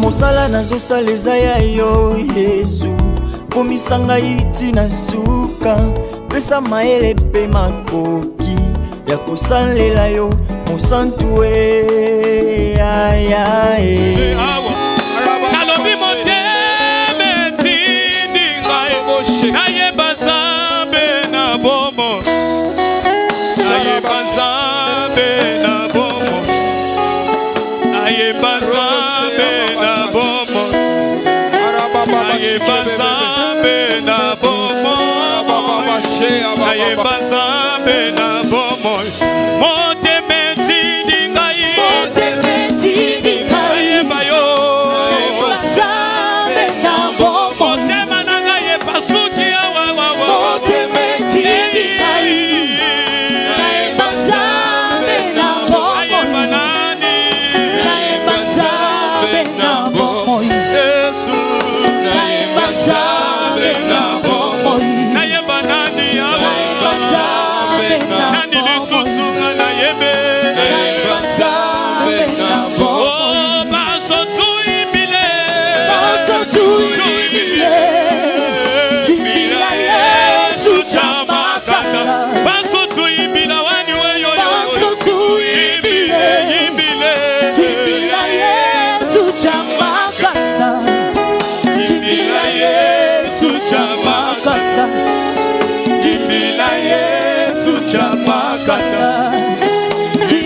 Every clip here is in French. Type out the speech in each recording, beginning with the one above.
Mosala nazosala eza ya yo Yesu, komisa ngai tina suka, pesa maele pe makoki ya kosalela yo mosantu nalobi motema etindi ngai nayeba Nzambe na bomo, nayeba Nzambe na bomo, nayeba Nzambe na bomo, nayeba Nzambe na bomo, nayeba Nzambe na bomo. Motema etindi ngai, nayeba yo Nzambe na bomo, motema na ngai epasuki awa wawa. Motema etindi ngai, nayeba Nzambe na bomo, nayeba nani, nayeba Nzambe na bomo, Yesu, nayeba Nzambe na bomo, nayeba nani awa, nayeba Nzambe na bomo, nani lisusu nga nayebe, nayeba Nzambe na bomo. Oh, baso tuibile, baso tuibile, bila Yesu chamakata, baso tuibila wani weyo, baso tuibile, ibile, bila Yesu chamakata, bila Yesu chamakata, bila Yesu chamakata,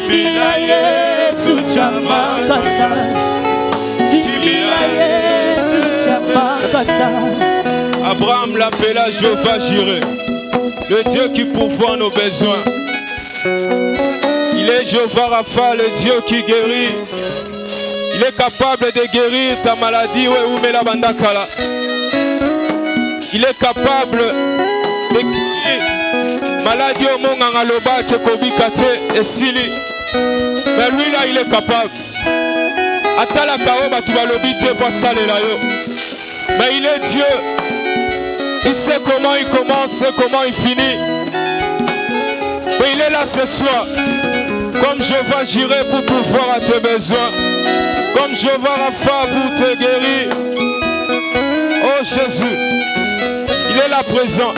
bila Yesu chamakata, bila Yesu chamakata. Abraham l'appela Jéhovah Jireh, le Dieu qui pourvoit nos besoins. Il est Jéhovah Rapha, le Dieu qui guérit. Il est capable de guérir ta maladie. Il est capable de guérir maladie au monde en aloba que kobikate et sili. Mais lui là il est capable. Atala kaoba tu vas l'obiter pour saler yo. Mais il est Dieu. Il sait comment il commence et comment il finit. Mais il est là ce soir. Comme Jéhovah Jireh pour pouvoir à tes besoins. Comme Jéhovah Rapha pour te guérir. Oh Jésus, il est là présent.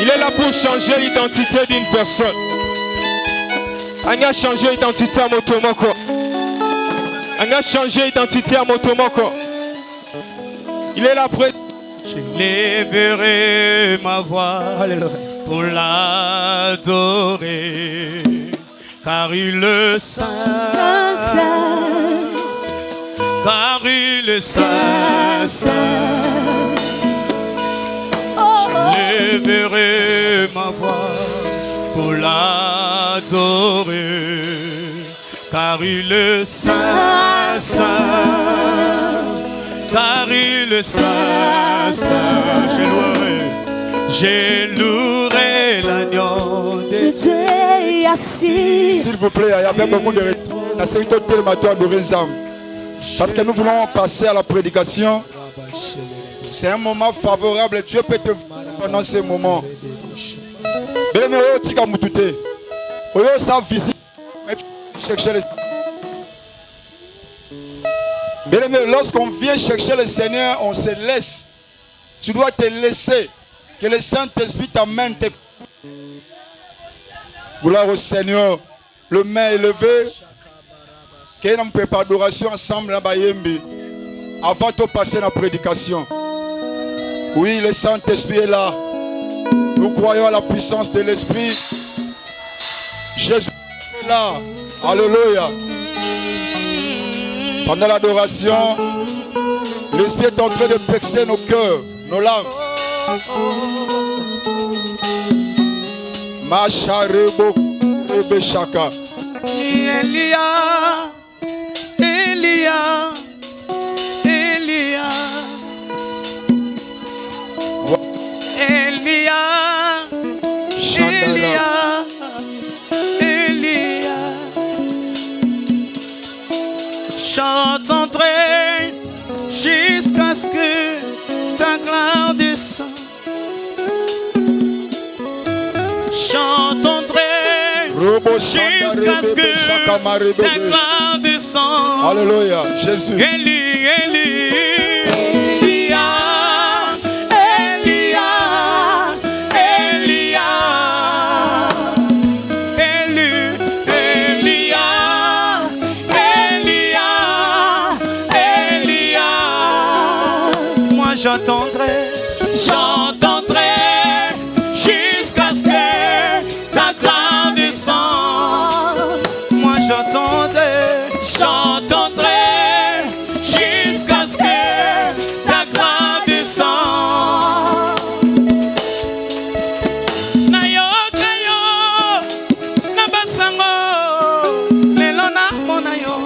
Il est là pour changer l'identité d'une personne. On a changé l'identité à Motomoko. On a changé l'identité à Motomoko. Il est là présent. Je lèverai ma voix pour l'adorer, car il est saint, car il est saint, saint. Je lèverai ma voix pour l'adorer, car il est saint, saint, car il est saint, saint. Je louerai l'agneau de Dieu assis. S'il vous plaît, il y avait beaucoup de la sécurité télématoire de Renzam. Parce que nous voulons passer à la prédication. C'est un moment favorable. Dieu peut te voir pendant ce moment. Lorsqu'on vient chercher le Seigneur, on se laisse. Tu dois te laisser. Que le Saint-Esprit t'amène. Gloire au Seigneur. Le main élevé. Qu'il y ait une préparation ensemble là-bas. Avant de passer la prédication. Oui, le Saint-Esprit est là. Nous croyons à la puissance de l'Esprit. Jésus est là. Alléluia. Pendant l'adoration, l'Esprit est en train de percer nos cœurs, nos langues. Macharebo Rebeshaka. Elia, Elia, Elia, Elia, Elia, Elia. J'entendrai jusqu'à ce que ta gloire descende. j'entendrai jusqu'à ce que ta gloire descende. Alléluia, Jésus. Élie, Élie, j'entendrai, j'entendrai jusqu'à ce que ta gloire descende. Moi j'entendrai, j'entendrai jusqu'à ce que ta gloire descende. Nayo, nayo, nabasango, lelo na monayo.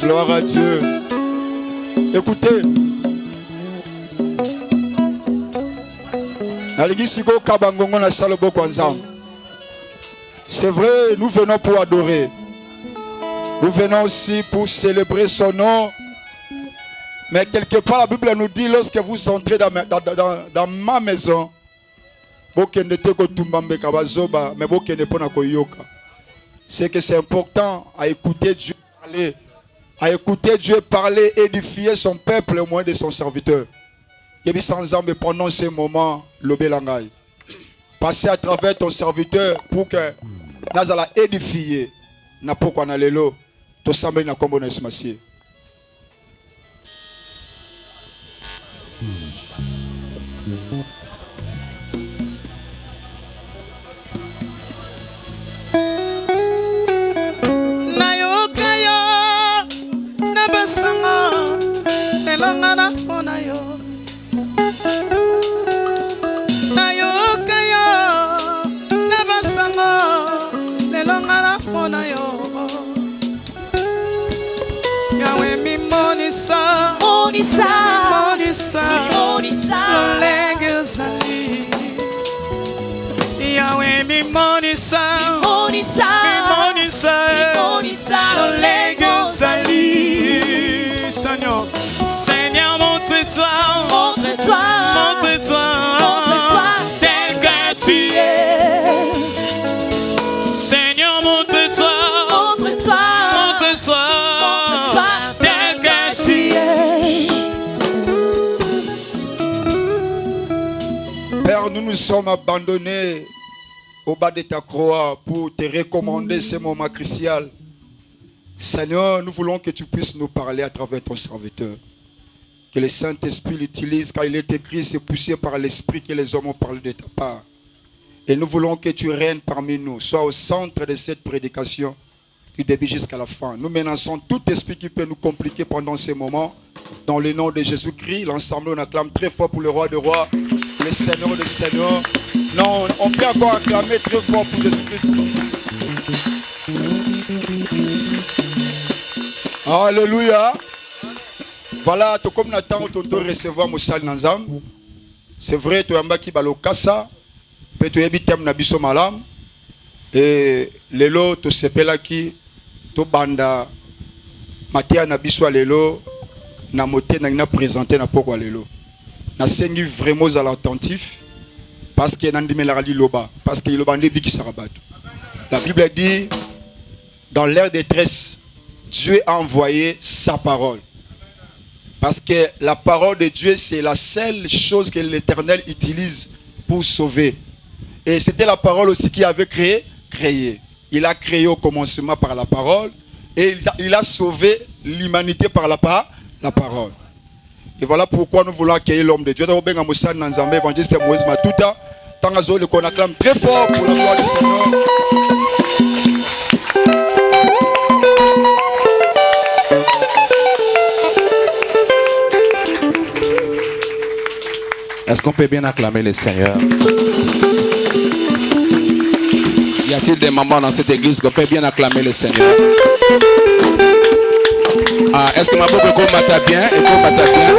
Gloire à Dieu. Écoutez. C'est vrai, nous venons pour adorer. Nous venons aussi pour célébrer son nom. Mais quelque part, la Bible nous dit, lorsque vous entrez dans ma maison, c'est que c'est important à écouter Dieu parler. À écouter Dieu parler, édifier son peuple au moins de son serviteur. Et puis sans âme pendant ces moments, l'obélangaï. Passer à travers ton serviteur pour que Nazala édifier. Na pourquoi na lelo. To semble na kombo na smasie. Sanga elanga na pona yo nayo kaya na basanga elanga na pona yo Yawe mi monisa monisa monisa monisa lenge zali Yawe mi monisa monisa monisa lenge zali Seigneur, Seigneur, montre-toi, montre-toi, montre-toi, montre-toi, tel que tu es. Seigneur, montre-toi, montre-toi, montre-toi, montre-toi, tel que tu es. Père, nous nous sommes abandonnés au bas de ta croix pour te recommander ce moment crucial. Seigneur, nous voulons que tu puisses nous parler à travers ton serviteur. Que le Saint-Esprit l'utilise, car il est écrit, c'est poussé par l'Esprit que les hommes ont parlé de ta part. Et nous voulons que tu règnes parmi nous, sois au centre de cette prédication, du début jusqu'à la fin. Nous menaçons tout esprit qui peut nous compliquer pendant ces moments. Dans le nom de Jésus-Christ, l'ensemble, on acclame très fort pour le roi des rois, le Seigneur des seigneurs. Non, on peut encore acclamer très fort pour Jésus-Christ. Alléluia. Voilà, tout comme Nathan, tu dois recevoir Moussal Nanzam. C'est vrai, tu as mbaki balokasa, mais tu as habité na biso malam. Et lelo, tu sepela ki, tu banda, matia na biso lelo, na moté na présenté na poko lelo. Na sengi vraiment à l'attentif, parce que nandime la rali loba, parce que loba ndebi ki sarabat. La Bible dit, dans l'ère de détresse, Dieu a envoyé sa parole. Parce que la parole de Dieu, c'est la seule chose que l'Éternel utilise pour sauver. Et c'était la parole aussi qui avait créé. Il a créé au commencement par la parole. Et il a sauvé l'humanité par la parole. Et voilà pourquoi nous voulons accueillir l'homme de Dieu. Nous avons Moussa Nanzambe, évangéliste Moïse Matuta. Tangazo, le qu'on acclame très fort pour la gloire du Seigneur. Est-ce qu'on peut bien acclamer le Seigneur? Y a-t-il des mamans dans cette église qu'on peut bien acclamer le Seigneur? Ah, est-ce que ma boucle combatta bien? Et combatta bien?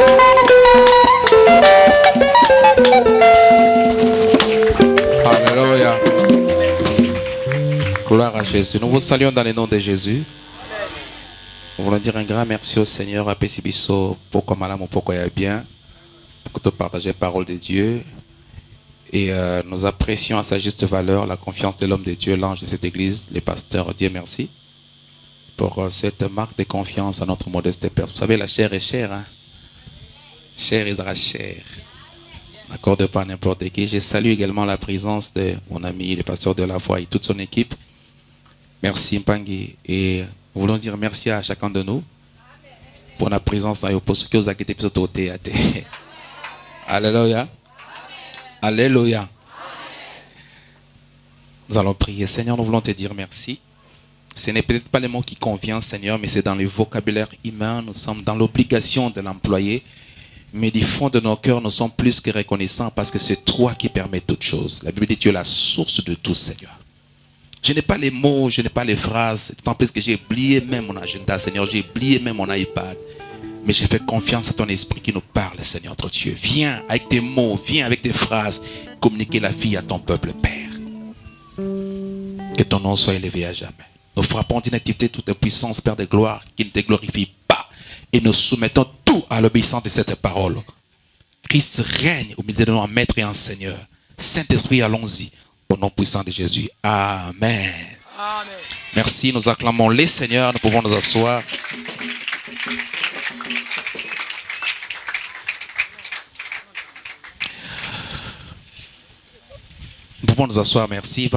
Alléluia. Gloire à Jésus. Nous vous saluons dans le nom de Jésus. Nous voulons dire un grand merci au Seigneur, à Pessibiso, pourquoi malade, pourquoi il y a bien, pour te partager la parole de Dieu. Et nous apprécions à sa juste valeur la confiance de l'homme de Dieu, l'ange de cette église, les pasteurs. Dieu merci pour cette marque de confiance à notre modeste Père. Vous savez, la chair est chère. Hein? Chair est chère. N'accorde pas à n'importe qui. Je salue également la présence de mon ami, le pasteur de la foi et toute son équipe. Merci Mpangi. Et nous voulons dire merci à chacun de nous pour la présence pour ceux qui vous inquiétez plus au théâtre. Alléluia. Alléluia. Nous allons prier. Seigneur, nous voulons te dire merci. Ce n'est peut-être pas le mot qui convient, Seigneur, mais c'est dans le vocabulaire humain. Nous sommes dans l'obligation de l'employer. Mais du fond de nos cœurs, nous sommes plus que reconnaissants parce que c'est toi qui permets toutes choses. La Bible dit que tu es la source de tout, Seigneur. Je n'ai pas les mots, je n'ai pas les phrases. D'autant plus que j'ai oublié même mon agenda, Seigneur. J'ai oublié même mon iPad. Mais j'ai fait confiance à ton esprit qui nous parle, Seigneur, notre Dieu. Viens avec tes mots, viens avec tes phrases, communiquer la vie à ton peuple, Père. Que ton nom soit élevé à jamais. Nous frappons d'inactivité toute puissance, Père de gloire, qui ne te glorifie pas. Et nous soumettons tout à l'obéissance de cette parole. Christ règne au milieu de nous en maître et en Seigneur. Saint-Esprit, allons-y. Au nom puissant de Jésus. Amen. Amen. Merci, nous acclamons les Seigneurs. Nous pouvons nous asseoir. Nous pouvons nous asseoir, merci.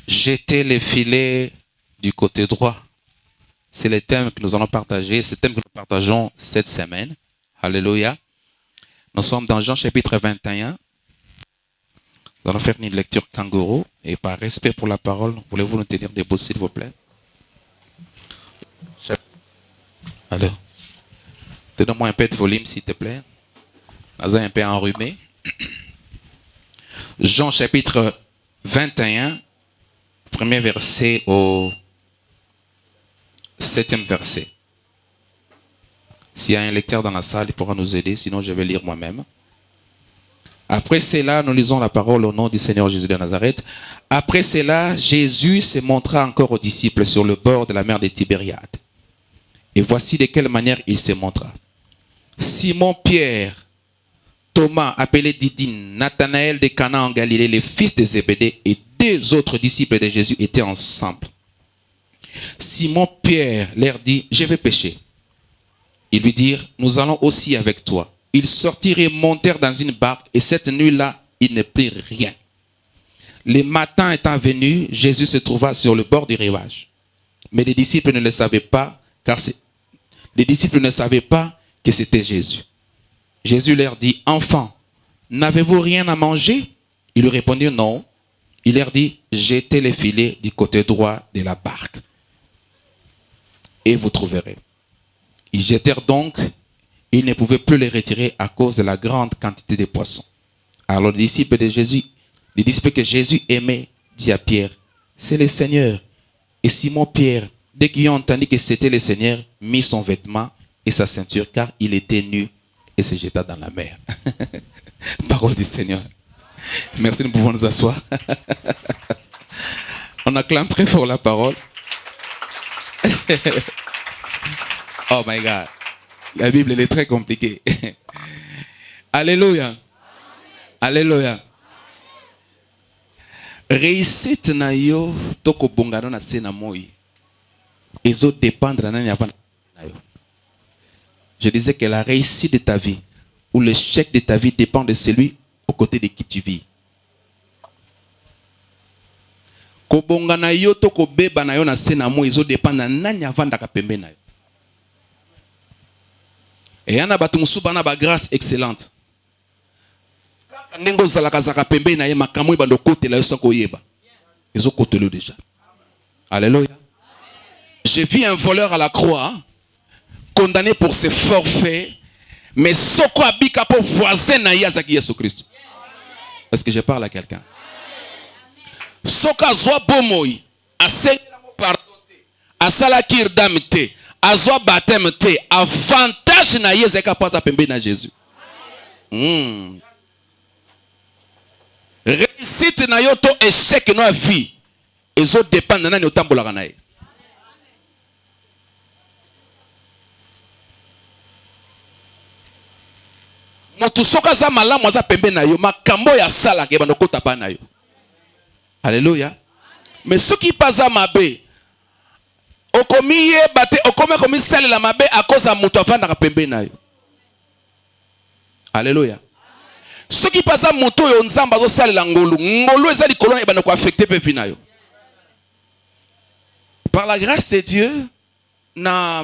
Jetez les filets du côté droit. C'est le thème que nous allons partager. C'est le thème que nous partageons cette semaine. Alléluia. Nous sommes dans Jean chapitre 21. Nous allons faire une lecture kangourou. Et par respect pour la parole, voulez-vous nous tenir debout, s'il vous plaît? Alors, donne-moi un peu de volume, s'il te plaît. Nous un peu enrhumé. Jean chapitre 21, premier verset au 7e verset. S'il y a un lecteur dans la salle, il pourra nous aider, sinon je vais lire moi-même. Après cela, nous lisons la parole au nom du Seigneur Jésus de Nazareth. Après cela, Jésus se montra encore aux disciples sur le bord de la mer de Tibériade. Et voici de quelle manière il se montra. Simon Pierre, Thomas, appelé Didyme, Nathanaël de Cana en Galilée, les fils de Zébédée et 2 autres disciples de Jésus étaient ensemble. Simon Pierre leur dit, je vais pêcher. Ils lui dirent, nous allons aussi avec toi. Ils sortirent et montèrent dans une barque et cette nuit-là, ils ne prirent rien. Le matin étant venu, Jésus se trouva sur le bord du rivage. Mais les disciples ne le savaient pas, les disciples ne savaient pas que c'était Jésus. Jésus leur dit, enfants, n'avez-vous rien à manger? Ils lui répondirent non. Il leur dit, jetez les filets du côté droit de la barque et vous trouverez. Ils jetèrent donc, ils ne pouvaient plus les retirer à cause de la grande quantité de poissons. Alors les disciples que Jésus aimait, dit à Pierre, c'est le Seigneur. Et Simon Pierre, dès qu'il a entendu que c'était le Seigneur, mit son vêtement et sa ceinture, car il était nu, et se jeta dans la mer. Parole du Seigneur. Merci, nous pouvons nous asseoir. On acclame très fort la parole. Oh my God. La Bible, elle est très compliquée. Alléluia. Alléluia. Réussite na yo toko bongano na sena moi. Ezo dépendre na nyaba na yo. Je disais que la réussite de ta vie ou l'échec de ta vie dépend de celui aux côtés de qui tu vis. Kobongana yo toko beba na yo na sena moi ezo dépendre na nyavanda ka pembe na yo. Et yana batu musuba na ba grâce excellente. Nengo zalaka zaka pembe na ye makamwe bando kote la yo sans koyeba. Ezo kotelo déjà. Alléluia. J'ai vu un voleur à la croix condamné pour ses forfaits, mais soko abika pour voisin na yazaki Yesu Christ. Est-ce que je parle à quelqu'un? Soka zwa bomoi, asenga pardon te, asala kirdam te, azwa baptême te, avantage na yezeka pasa pembe na Jésus. Réussite na yo to échec na vie. ezo dépend nani otambolaka na ye. Motu soka za malamu aza pembe na yo makambo ya sala ke bando kota pa na yo. Alléluia. Mais ceux qui pas à mabe okomiye bate okome komi sala la mabe à cause à moto avanda pembe na yo. Alléluia. Ceux qui pas à moto yo nzamba zo sala la ngolu ngolu ezali kolona bando ko affecter pe na yo. Par la grâce de Dieu na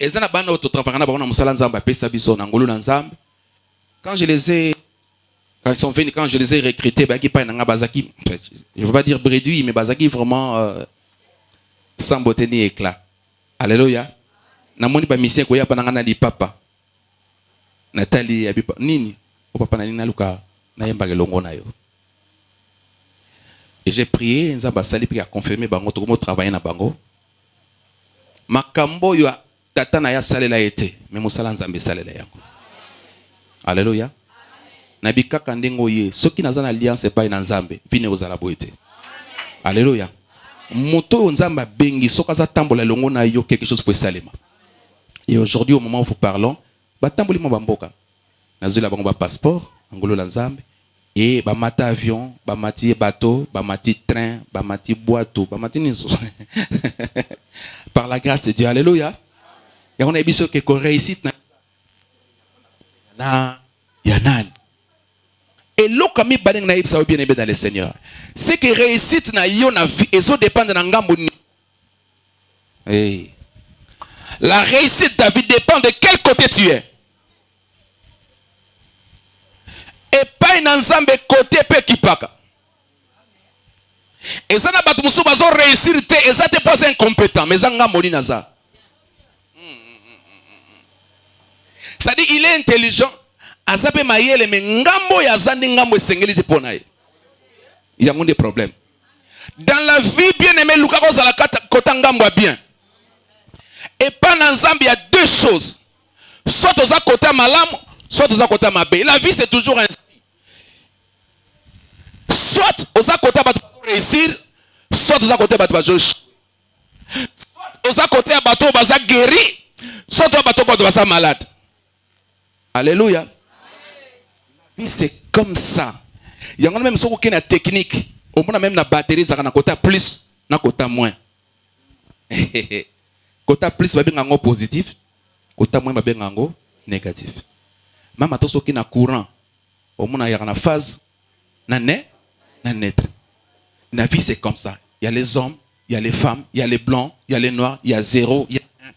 ezana bana auto travailler na bana musala nzamba pesa biso na ngolu na nzamba. Quand je les ai, quand ils sont venus, quand je les ai recrutés, je ne veux pas dire bréduit, mais Bazaki vraiment sans beauté ni éclat. Alléluia. Namoni ba mission ko ya pananga di papa. Nathalie abipa nini? O papa na nina luka na yemba gelongo na yo. Et j'ai prié, nzamba sali puis a confirmé bango to komo travailler na bango. Makambo yo tata na ya salela été, mais mosala nzambe salela yango. Alléluia. Nabika kandengo ye. Soki naza na alliance pa na nzambe, vine ozala boete. Alléluia. Moto nzamba bengi soka za tambola longo na yo quelque chose pour salema. Et aujourd'hui au moment où nous parlons, ba tamboli mo bamboka. Nazula bango ba passeport, ngolo la nzambe et ba mata avion, ba mati bateau, ba mati train, ba mati boîteau, ba mati nizo. Par la grâce de Dieu. Alléluia. Et on a biso que ko réussite na yanan. Et l'okami badeng na ibsa bien aimé dans le Seigneur. C'est que réussite na yo na vie et ça dépend de ngambo ni. Hey. La réussite de ta vie dépend de quel côté tu es. Et pas une ensemble côté pe kipaka. Et ça n'a pas tout musu bazo réussir te et ça te pas incompétent mais ça ngambo ni naza. C'est-à-dire il est intelligent. Azape mayele mais ngambo ya zandi ngambo esengeli te pona ye. Il y a des problèmes. Dans la vie bien aimé luka ko za la kota ngambo bien. Et pas dans Zambie il y a deux choses. Soit aux côté malam, soit aux côté mabé. La vie c'est toujours ainsi. Soit aux côté ba réussir, soit aux côté ba josh. Soit aux côté bateau baza guéri, soit aux bateau baza malade. Alléluia. La vie c'est comme ça. Il y a même ce qui est la technique. Au moins même la batterie ça na côté plus, na côté moins. Côté plus va bien positif, côté moins va bien négatif. Même à qui na courant, au moins il y a une phase na neutre. La vie c'est comme ça. Il y a les hommes, il y a les femmes, il y a les blancs, il y a les noirs, il y a zéro, il y a un.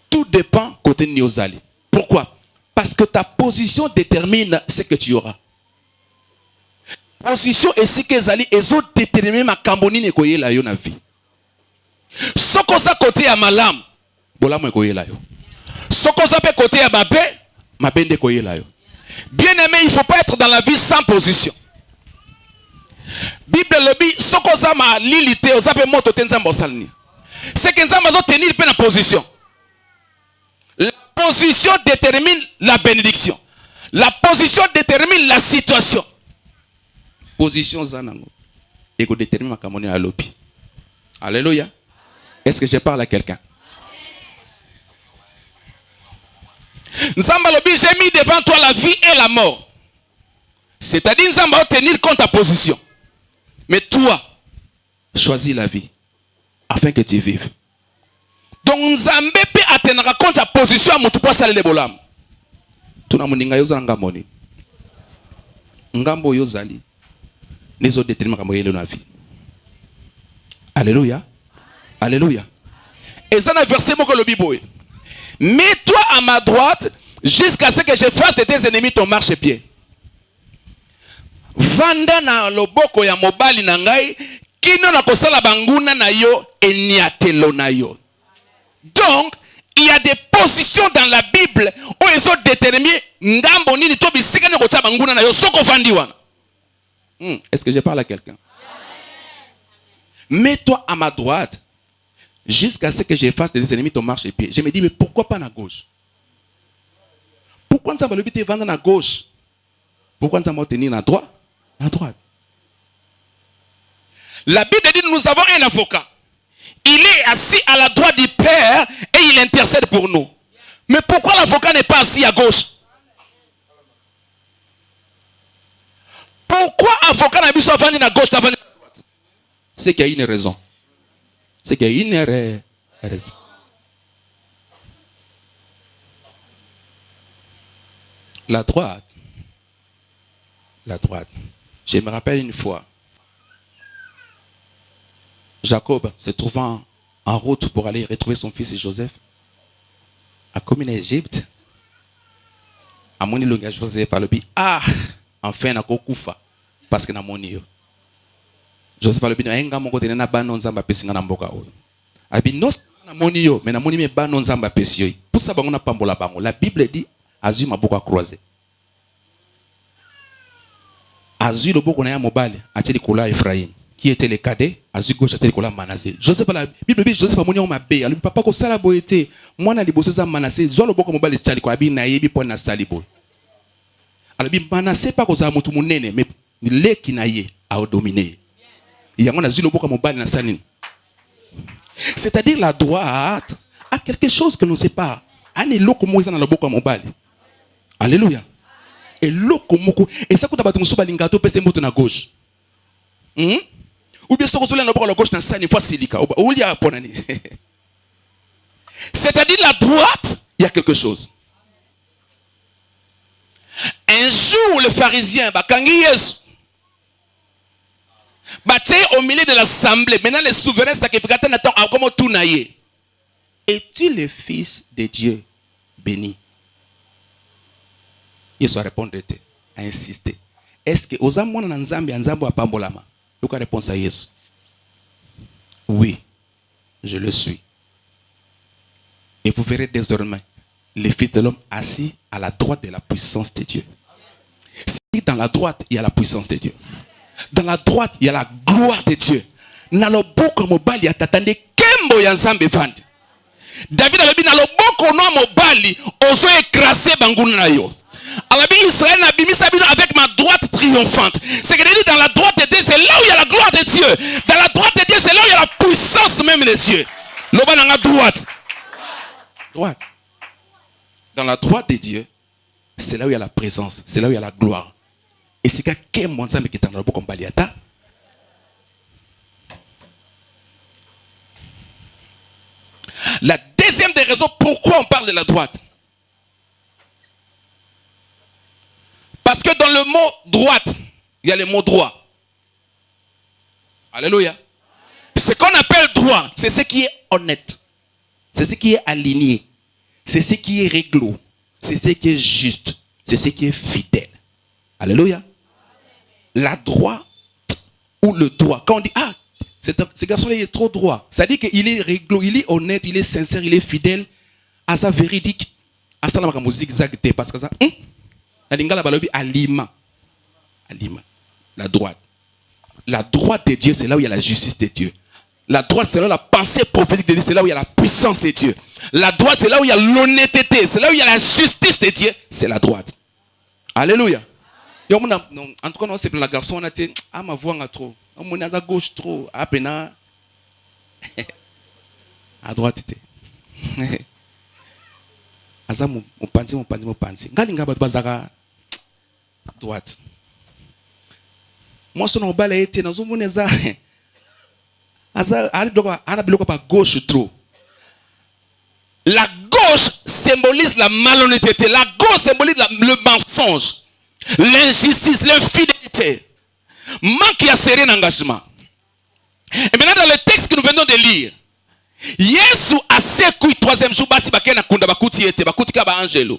Tout dépend côté Niozali. Pourquoi? Parce que ta position détermine ce que tu auras. Position et ce que Zali et autres déterminent ma camboni ne koye la yo na vie. Soko sa côté à malam, bola mo koye la yo. Soko sa pe côté à babé, ma bende koye la yo. Bien aimé, il faut pas être dans la vie sans position. Bible le dit soko sa ma lilité o sa pe moto tenzamba salni. C'est que nzamba zo tenir pe na position. La position détermine la bénédiction. La position détermine la situation. Position zanango. Et que détermine ma camoni à l'opi. Alléluia. Est-ce que je parle à quelqu'un? Nzamba lobi, j'ai mis devant toi la vie et la mort. C'est-à-dire Nzamba va tenir compte ta position. Mais toi, choisis la vie afin que tu vives. Donc Nzambe peut atteindre compte ta position à mutu posa le bolam. Tuna muninga yoza ngamoni. Ngambo yozali. Nezo déterminer comment il est dans la vie. Alléluia. Alléluia. Et ça, le verset que le Bible. Mets-toi à ma droite jusqu'à ce que je fasse de tes ennemis ton marchepied. Vanda na loboko ya mobali na ngai kino na kosala banguna na yo eniatelo na yo. Donc, il y a des positions dans la Bible où ils ont déterminé ngambo nini to bisika ne kotsa banguna na yo soko vandi wana. Est-ce que je parle à quelqu'un? Mets-toi à ma droite jusqu'à ce que je fasse des ennemis ton marchepied. Je me dis, mais pourquoi pas à gauche? Pourquoi nous avons le but de vendre à gauche? Pourquoi nous avons tenir à droite? À droite. La Bible dit nous avons un avocat. Il est assis à la droite du Père et il intercède pour nous. Mais pourquoi l'avocat n'est pas assis à gauche? Pourquoi l'avocat n'a pas assis à gauche? C'est qu'il y a une raison. C'est qu'il y a une raison. La droite. La droite. Je me rappelle une fois. Jacob se trouvant en route pour aller retrouver son fils Joseph. A commis en Égypte. A moni longa Joseph a lobi. Ah! Enfin, na kokufa. Parce que na moni yo. Joseph a lobi. Enga mongo tene na banon zamba pesi nga na mboka oyo. A lobi. Non na moni yo. Mais na moni me banon zamba pesi yo. Pour ça, bango na pambola bango. La Bible dit. Azui ma boka croisé. Azui le boko na ya mobile. Acheli kola Ephraim. Qui était le cadet, Azui gauche était le Manassé. Joseph la Bible dit Joseph a moni on m'a bé. Alors papa ko sala boyete. Moi na liboso za Manassé, zo le boko mobile chali ko abi na yebi po na salibo. Alors bi Manassé pas ko za mutu munene mais le qui na ye a dominé. Il y a Azui le boko mobile na saline. C'est-à-dire la droite a quelque chose que l'on ne sait pas. Ani loko mo na le boko mobile. Alléluia. Et loko moko et ça ko tabatu musuba lingato pese moto na gauche. Ou bien ce que la gauche dans ça, une fois silika. C'est-à-dire la droite, il y a quelque chose. Un jour, le pharisien, au milieu de l'assemblée, maintenant les souverains, comment tout naïe. Es-tu le fils de Dieu béni? Il soit répondre, a insisté. Est-ce que aux amants en Nzambi, en Nzambo a pambolama? Quelle réponse à Jésus? Oui, je le suis. Et vous verrez désormais les fils de l'homme assis à la droite de la puissance de Dieu. Si dans la droite, il y a la puissance de Dieu. Dans la droite, il y a la gloire de Dieu. Dans le boko mobali, attendez kembo yanzambe vandi. David a dit dans le boko no mobali, oso écrasé banguna yo. Alors Israël n'a bimi sabino avec ma droite triomphante. C'est que dit dans la droite de Dieu, c'est là où il y a la gloire de Dieu. Dans la droite de Dieu, c'est là où il y a la puissance même de Dieu. L'oba n'a droite. Droite. Dans la droite de Dieu, c'est là où il y a la présence, c'est là où il y a la gloire. Et c'est qu'un monzambe qui est dans le beau comme Baliata. La deuxième des raisons pourquoi on parle de la droite. Parce que dans le mot droite, il y a le mot droit. Alléluia. Ce qu'on appelle droit, c'est ce qui est honnête. C'est ce qui est aligné. C'est ce qui est réglo. C'est ce qui est juste. C'est ce qui est fidèle. Alléluia. La droite ou le droit. Quand on dit, ah, ce garçon-là est trop droit. Ça dit qu'il est réglo, il est honnête, il est sincère, il est fidèle. À sa véridique. À ça, on va zigzag. Parce que ça, Alima. La droite. La droite de Dieu, c'est là où il y a la justice de Dieu. La droite, c'est là où la pensée prophétique de Dieu, c'est là où il y a la puissance de Dieu. La droite, c'est là où il y a l'honnêteté, c'est là où il y a la justice de Dieu, c'est la droite. Alléluia. En tout cas, non, c'est pour la garçon, on a dit, ah, ma voix a trop. On a à gauche trop. À peine. À droite, c'était. Aza mon panzi. Ngalinga bazaka droite. Moi, son obala était dans une moneza. Aza ana biloko pa gauche trop. La gauche symbolise la malhonnêteté. La gauche symbolise le mensonge, l'injustice, l'infidélité. Manque à serrer d'engagement. Et maintenant, dans le texte que nous venons de lire, Yesu a secoui troisième jour basi bakena kunda bakuti ete bakuti ka ba angelo.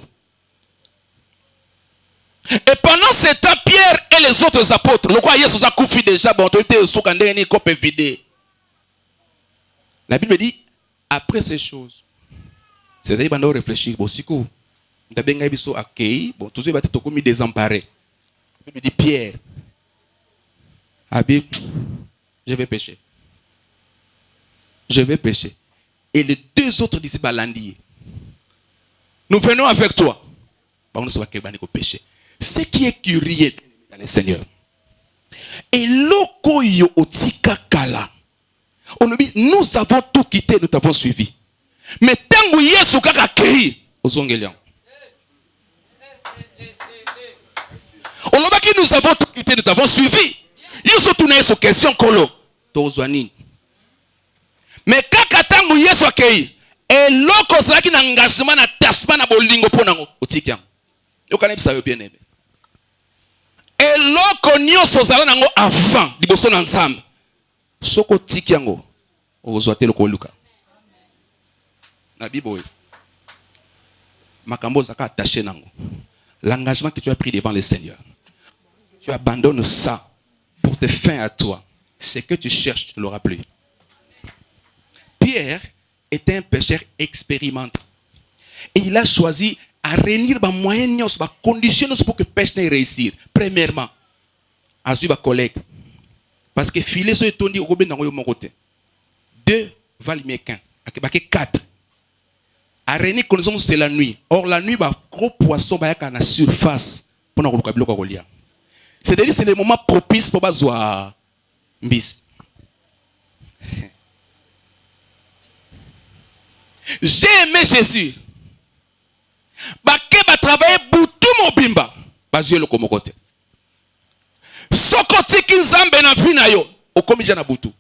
Et pendant ce temps, Pierre et les autres apôtres, le quoi Yesu a koufi déjà bon to était sokande ni kope vidé. La Bible dit après ces choses, c'est-à-dire bando réfléchir bon siko ndabenga biso akei bon tous ba to komi désemparé. La Bible dit Pierre Abi je vais pécher. Je vais pécher. Et les deux autres disciples l'andier. Nous venons avec toi. Ce qui est curieux dans le Seigneur, Et lokoyo otika kala. Nous avons tout quitté, nous t'avons suivi. Mais tangu Yesu kaka kei, ozongelian. Olobaki nous avons tout quitté, nous t'avons suivi. Yesu tourné sur question kolo. Tozwani. Mais kaka tangu Yesu kei, et loko zaki na engagement na attachement na bolingo ponango otikiam. Yo kana bisa yo bien aimé. Et loko nyonso zala nango avant liboso na Nzambe. Soko tikiango ozwate loko luka. Na Bible makambo zaka attaché nango. L'engagement que tu as pris devant le Seigneur. Tu abandonnes ça pour te faire à toi. Ce que tu cherches, tu ne l'auras plus. Pierre était un pécheur expérimenté. Et il a choisi à réunir les moyens, les conditions pour que le pêche n'ait réussir. Premièrement, à suivre les collègues. Parce que filer sur le tondi au dans mon côté. 2 valent mieux qu'un. 4. À réunir les conditions, c'est la nuit. Or, la nuit, les gros poissons sont à la surface pour nous regarder. C'est-à-dire c'est le moment propice pour bazoa mbis. J'ai aimé Jésus. Baké ba travailler boutou mobimba. Bazio le komo côté. Soko tiki nzambe na fina yo. Okomija na boutou.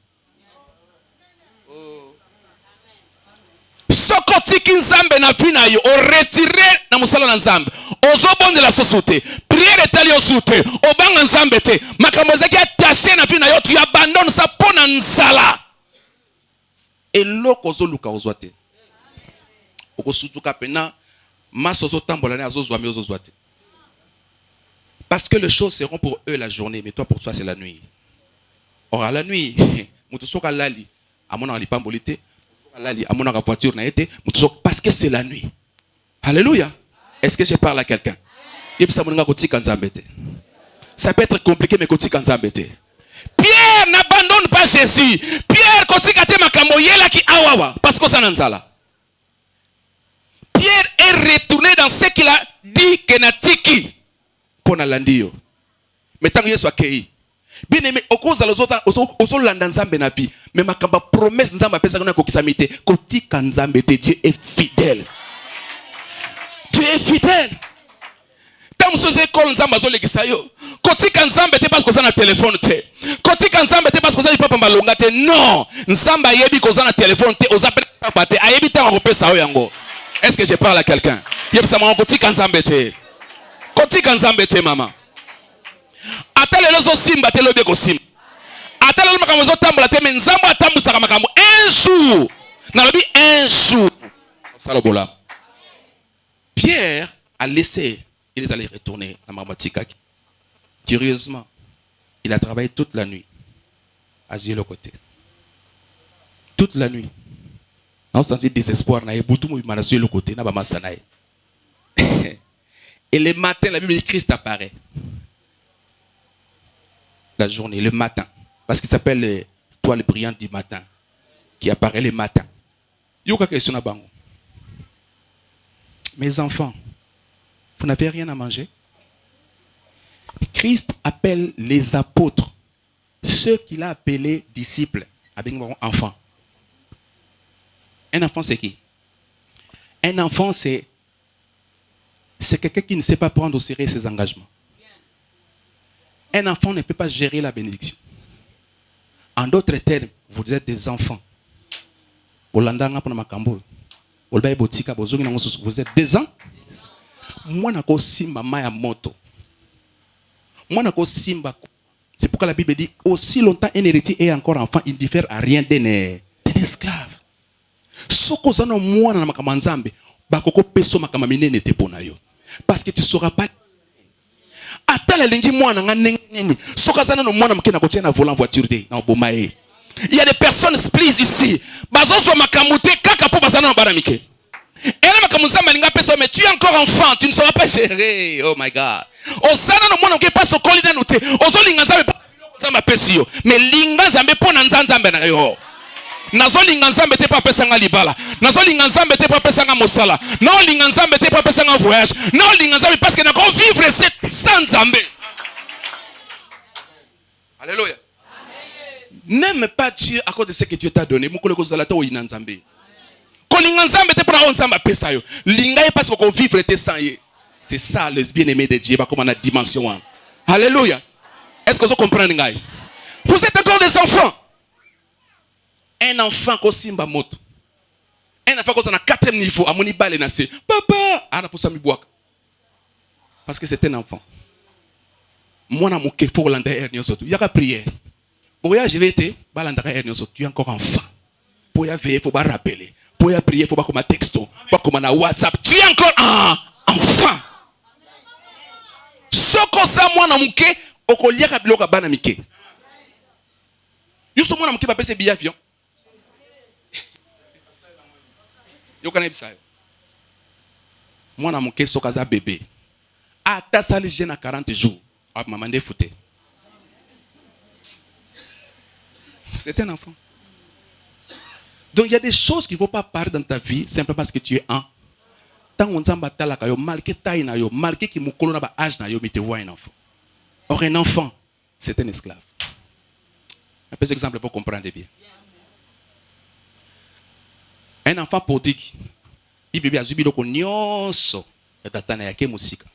Soko tiki nzambe na fina yo. O retirer na musala na nzambe. Ozo bon de la société. Prière etali yo soute. Obanga nzambe te. Makambo zaki attaché na fina yo. Tu abandonnes ça pour na nzala. Et loko zo luka ozwate. Parce que les choses seront pour eux la journée, mais toi pour toi c'est la nuit. Or à la nuit, parce que c'est la nuit. Alléluia. Est-ce que je parle à quelqu'un? Ça peut être compliqué, mais Pierre n'abandonne pas Jésus. Pierre parce que ça n'en Pierre est retourné dans ce qu'il a dit que Natiki pour Nalandio. Mais tant que Yesu akei. Bien aimé, au cause de l'autre, au landa nzambe na vie. Mais ma kamba promesse nzambe pesa kuna kokisamite. Kotika nzambe te, Dieu est fidèle. Dieu est fidèle. Tant que vous école nzambe zo lekisayo. Kotika nzambe te parce que ça na téléphone te. Kotika nzambe te parce que ça ni papa malonga te. Non, nzambe yebi ko za na téléphone te, ozape papa te. Ayebi ta ko pesa yo yango. Est-ce que je parle à quelqu'un? Yebisa mwa kotika nzambe te. Kotika nzambe te mama. Atale lozo simba te lobe ko simba. Atale lo makambo zo tambola te mais nzambe atambusaka makambo un jour. Na lobi un jour. Salobola. Pierre a laissé, il est allé retourner à Mamatika. Curieusement, il a travaillé toute la nuit à Dieu le côté. Toute la nuit. On sentit désespoir. Le côté, et le matin, la Bible dit Christ apparaît. La journée, le matin. Parce qu'il s'appelle l'étoile brillante du matin. Qui apparaît le matin. Il y a une question à Bango. Mes enfants, vous n'avez rien à manger? Christ appelle les apôtres, ceux qu'il a appelés disciples, avec enfants. Un enfant, c'est qui? Un enfant, c'est quelqu'un qui ne sait pas prendre au sérieux ses engagements. Un enfant ne peut pas gérer la bénédiction. En d'autres termes, vous êtes des enfants. Vous êtes des enfants. Moi, je suis un moto. Moi, je suis c'est pourquoi la Bible dit aussi longtemps un héritier est encore enfant, il ne diffère à rien d'un esclave. Soko zano mwana na makama nzambe bakoko peso makama minene te pona yo parce que tu sauras pas atala lengi mwana nga nengeni soko zana no mwana mkena kotia na volant voiture te na bomae. Il y a des personnes splies ici bazo so makamute kaka po bazana na baramike ela makamu nzambe linga peso mais tu es encore enfant, tu ne sauras pas gérer. Oh my God. Osana no mwana mke paso kolina no te ozo linga nzambe pa nzambe pesio mais linga nzambe pona nzambe na yo. Nazolinga nzambe te pa pesanga libala. Nazolinga nzambe te pa pesanga mosala. Nazolinga nzambe te pa pesanga voyage. Nazolinga nzambe parce que na ko vivre cette sans nzambe. Alléluia. N'aime pas Dieu à cause de ce que Dieu t'a donné. Mukolo kozala to ina nzambe. Kolinga nzambe te pour nzamba pesa yo. Linga ye parce qu'on vivre te sans ye. C'est ça le bien-aimé de Dieu, comme on a dimension. Alléluia. Est-ce que vous comprenez? Vous êtes encore des enfants. Un enfant qui simba moto. Un enfant qui est à 4e niveau, à mon ibale nase. Papa, ana pour ça mi boak. Parce que c'est un enfant. Moi na moké faut landa er nyoso. Il y a prière. Pour ya je vais te balanda er nyoso. Tu es encore enfant. Pour ya veiller faut pas rappeler. Pour ya prier faut pas comme un texto, pas comme un WhatsApp. Tu es encore un enfant. Soko sa mwana muke okoliaka biloko bana mike. Yuso mwana muke ba pese billet avion. Yo kana bisayo. Mwana muke soka za bébé. Ata sali jeune à 40 jours. Ap maman de fouté. C'est un enfant. Donc il y a des choses qui ne vont pas parler dans ta vie simplement parce que tu es un. Tant on s'en bat là, malgré taille na yo, malgré qui mukolo na ba âge na yo, mais te voit un enfant. Or un enfant, c'est un esclave. Un petit exemple pour comprendre bien. Un enfant prodigue. Il bébé a zubilo ko nyonso ya tatana yake musika.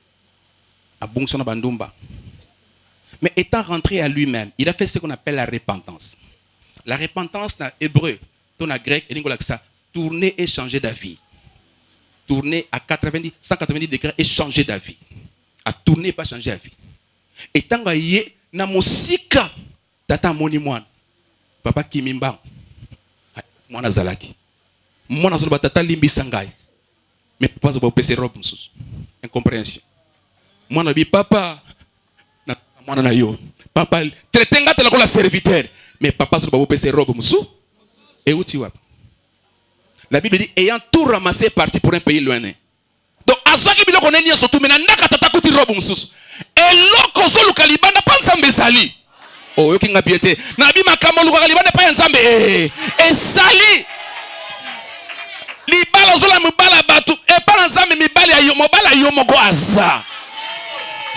A bongso na bandumba. Mais étant rentré à lui-même, il a fait ce qu'on appelle la repentance. La repentance en hébreu, ton en grec et lingua ça, tourner et changer d'avis. Tourner à 190 degrés et changer d'avis. À tourner et pas changer d'avis. Et tant que yé na musika tata moni mwana papa kimimba mwana zalaki mwana zolo tata limbi sangai mais papa zo pese robe msusu incompréhension mwana bi papa na mwana na yo papa tretenga tela ko la serviteur mais papa zo pese robe msusu et où tu vas. La Bible dit ayant tout ramassé parti pour un pays lointain. Donc azaki biloko neni surtout mena ndaka tata kuti robe msusu eloko zo lukalibanda pa nzambe sali. Oh yoki nga biete na bi makambo lukalibanda pa nzambe esali. Libala zo la mibala batu e pa nzambe mibali ayo mobala yo moko aza.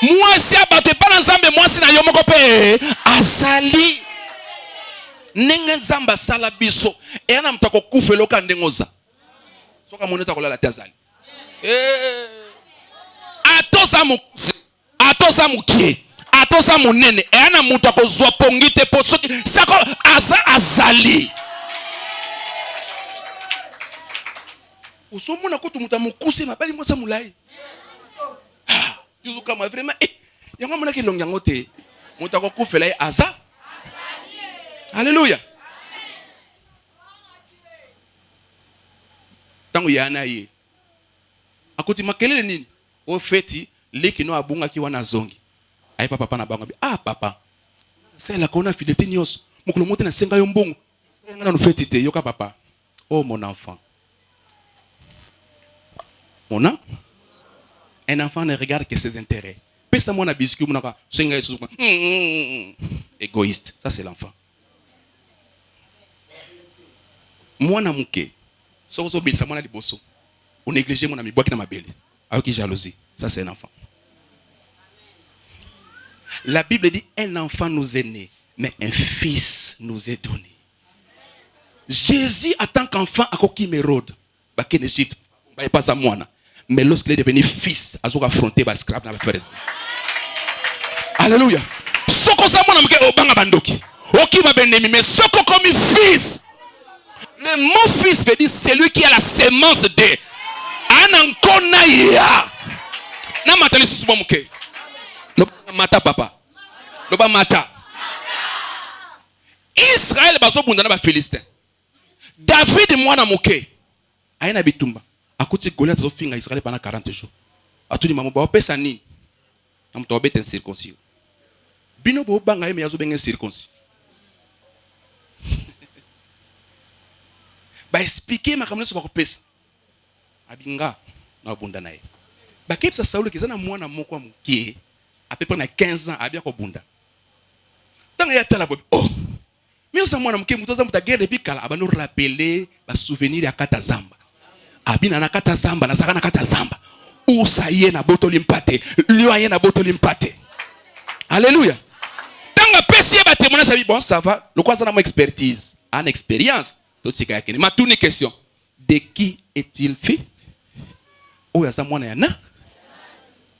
Mwasi abatu e pa nzambe mwasi na yo moko pe asali. Nenga nzamba sala biso e ana mutako kufelo ka ndengoza soka moneta kolala tazali atoza mukie atoza monene e ana mutako zwa pongite po soki sako azali usomona ko tumuta mukuse mabali mosa mulai yuzu kama vraiment yango mona ki longango te mutako kufela aza. Alléluia. Tango yana ye. Akoti makelele nini? O feti leki no abunga ki wana zongi. Ai papa na bango. Ah papa. C'est la kona fidélité nyos. Mukolo mote na senga yo mbongo. Ngana no feti te yoka papa. Oh mon enfant. Un enfant ne regarde que ses intérêts. Pesa mona biscuit monaka senga yesu. Égoïste. Ça c'est l'enfant. Mwana muke sozo bilisa mwana liboso on néglige mwana mibwaki na mabele avec jalousie, ça c'est un enfant. La Bible dit un enfant nous est né mais un fils nous est donné. Jésus en tant qu'enfant a koki Hérode ba ken Égypte ba pas sa mwana mais lorsqu'il est devenu fils a zo affronter ba scrap na ba frères. Alléluia. Soko sa mwana muke obanga bandoki oki ba benemi mais soko comme fils. Le mot fils veut dire celui qui a la sémence de anankona ya na matali susuba muke lo mata papa lo ba mata Israël baso bunda na ba Philistin David mwana muke aina bitumba akuti Goliath zo finga Israël pendant 40 jours atuni mamu ba pesa nini amto obete circoncis bino bo banga yeme yazo benga circoncis ba expliquer makambo so ba kopesa abinga na bunda nae ba kepsa Saul kizana mwana moko mukie à peu près na 15 ans abia ko bunda tanga ya tala bobi oh mais osa mwana mukie mutoza muta guerre depuis kala abano rappeler ba souvenir ya kata zamba abina na kata zamba na saka na kata zamba usa ye na botoli mpate lio ye na botoli mpate. Alléluia. nzamba pesi ba témoignage bon ça va le quoi ça na mon expertise en expérience to sika yakene ma tourne question de qui est-il fils oya za mwana ya na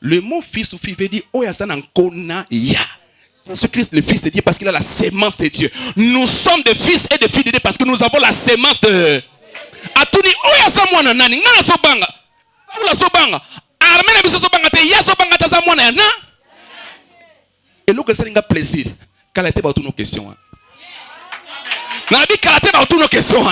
le mot fils ou fille veut dire oya za na nkona ya Jésus-Christ le fils de Dieu parce qu'il a la sémence de Dieu. Nous sommes des fils et des filles de Dieu parce que nous avons la sémence de atuni oya za mwana nani ngana so banga la so banga armena biso so banga te ya so banga ta za mwana ya na et l'autre c'est un plaisir quand était toutes nos questions na bi kalaté ba toutes nos questions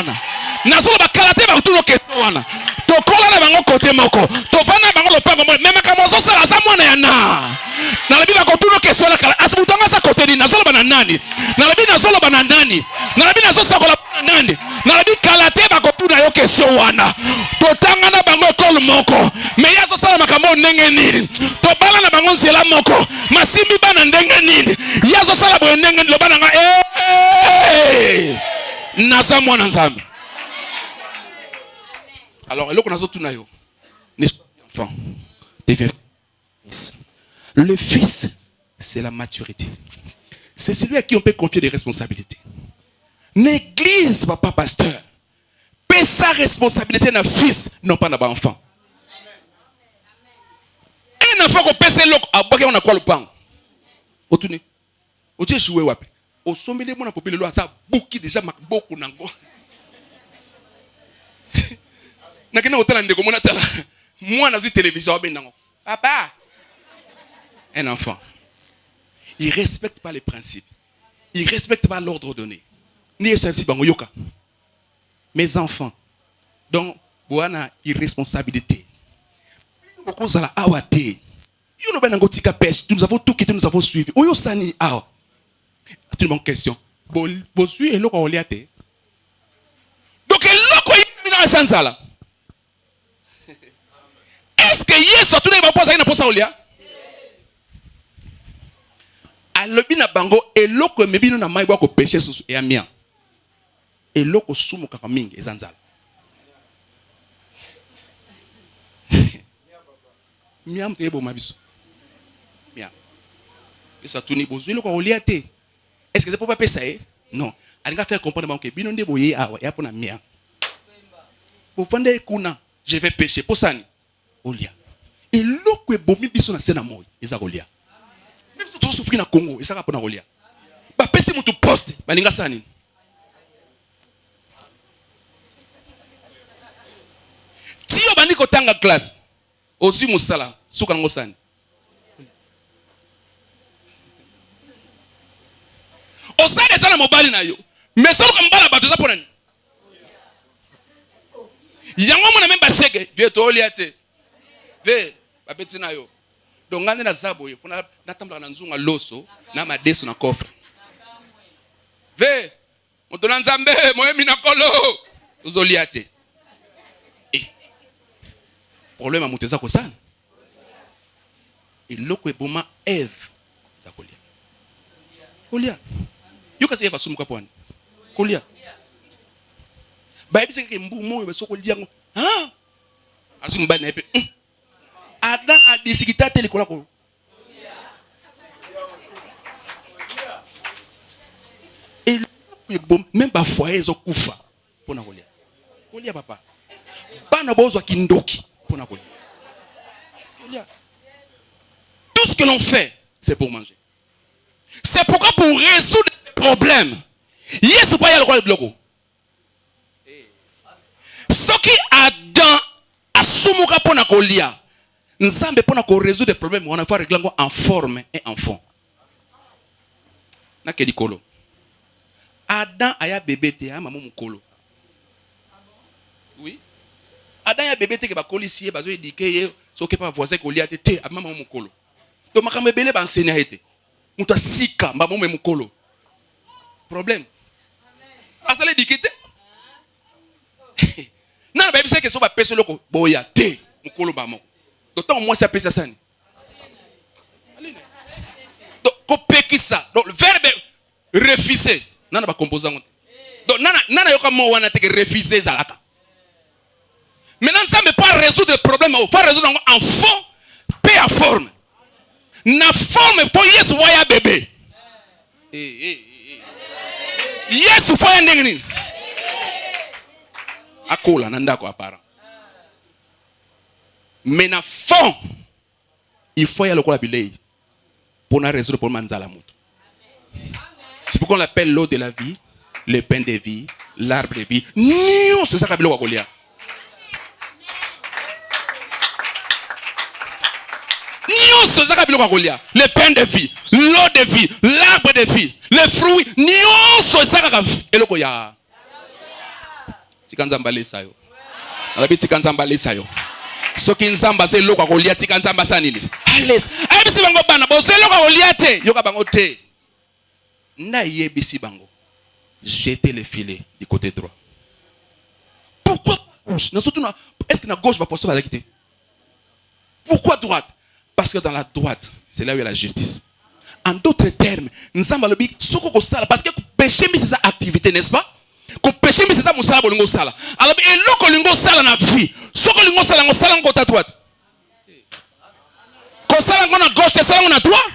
na so ba kalaté ba toutes nos questions to kola na bango côté moko to vana bango lopango même kama so sala za mwana ya na bi ba ko toutes nos questions la kala asu tonga sa côté ni na so ba na nani na bi na so ba na nani na bi na so sa ko la nani na bi kalaté ba ko toutes na yo question wana to tanga na bango école moko mais ya so sala makambo ndenge nini to bala na bango nzela moko masimbi bana ndenge nini ya so sala bo ndenge lo bana nga na sa mwana nzambe. Alors eloko nazo tuna yo ne enfant devient fils. Le fils c'est la maturité. C'est celui à qui on peut confier des responsabilités. L'église papa pasteur paie sa responsabilité na fils non pas na ba enfant. Un enfant ko pese loko aboke on a quoi le pan. Otuni. Otie jouer wapi. Au sommet de mon populaire loi ça beaucoup déjà beaucoup nango. Nakena hôtel ndeko mona tala. Moi na télévision ben nango. Papa. Un enfant. Il respecte pas les principes. Il respecte pas l'ordre donné. Ni essayer bango yoka. Mes enfants. Donc boana irresponsabilité. Beaucoup za la awate. Yo no ben nango tika pêche. Nous avons tout quitté, nous avons suivi. Oyo sani awa. C'est une bonne question. Bon suis et l'eau oliate. Donc l'eau est dans la sansala. Est-ce que yes tout le monde pose une pose olia? Alobi na bango et l'eau que mebi na mai ko pêcher sous et amia. Et l'eau ko sumu kaka mingi ezanzala. Miam te bo mabiso. Miam. Eso tuni bozui l'eau ko oliate. Est-ce que c'est pour pas payer? Non. Elle va faire comprendre que bien on est boyé à et pour la mia. Pour vendre kuna, je vais pêcher pour ça ni. Olia. Et l'eau que bomi biso na sena moi, eza olia. Même si tu souffres na Congo, eza pour na olia. Ba pese mutu poste, ba linga sani. Tio bandi ko tanga classe. Osi musala, suka ngo sani. Osa déjà na mobali na yo. Mais solo comme bala bato za pona ni. Yango mona même ba cheke, vie to oliate. Ve ba beti na yo. Donc ngane na zabo yo, fona natambla na nzunga loso na madeso na coffre. Ve moto na nzambe moyemi na kolo. Uzoliate. Problème amuteza ko sana. Iloko eboma Eve za kolia. Kolia. Yoka se eva sumu kapwani. Kolia. Ba ebise ke mbu moyo be sokolia ngo. Ah. Asimu ba na epe. Adam a disikita tele kola ko. Et même ba foyer zo kufa pona kolia. Kolia papa. Bana bozo kindoki pona kolia. Kolia. Tout ce que l'on fait, c'est pour manger. C'est pourquoi pour résoudre les problèmes, yes ou pas y a le roi de bloco. Ce qui Adam a soumuka pona kolia, nzambe pona ko résoudre les problèmes, on a fait régler en forme et en fond. Na kedi kolo. Adam aya bébé te a maman mukolo. Oui. Adam ya bébé te ke ba kolisier bazo éduquer so ke pas voisin kolia te a maman mukolo. Donc makambe belé ba enseigner été. Muta sika maman mukolo. Problème. Asale éduquer te. Non, ba bisa ke so ba pese loko boya te mukolo ba mo. D'autant moi ça pese ça ni. Donc kopeki ça. Donc le verbe refuser. Nana ba composant. Donc nana yoka mo wana te refuser zalaka. Maintenant ça ne peut pas résoudre le problème, il faut résoudre en fond, paix en forme. Na forme faut yes waya bébé. Yesu faut ndenge nini akola na ndako apara mais na fond il faut y aller lokola bilei pour na résoudre pour manzala mutu. C'est pourquoi on l'appelle l'eau de la vie, le pain de vie, l'arbre de vie. Non, c'est ça kabilo kwa kolia. Non, c'est ça kabilo kwa kolia. Le pain de vie, l'eau de vie, l'arbre de vie, les fruits. Non, c'est ça kabilo eloko ya. Tikanzamba lesa yo. Alabi tikanzamba lesa yo. Soki nzamba se eloko kwa kolia tikanzamba sanini. Ales. Ayebisi bango bana bo se eloko kwa kolia te. Yoka bango te. Na yebisi bango. Jeter le filet du côté droit. Pourquoi gauche? Est-ce que la gauche va passer par la quitter? Pourquoi droite? Parce que dans la droite, c'est là où il y a la justice. En d'autres termes, nous sommes le but, parce que péché, c'est sa activité, n'est-ce pas? Que péché, c'est ça, mon sala, bon, sala. Alors, et l'autre, l'ingo sala na vie. Ce que l'ingo sala, on sala, on côté droite. Qu'on sala, on a gauche, c'est ça, on a droite.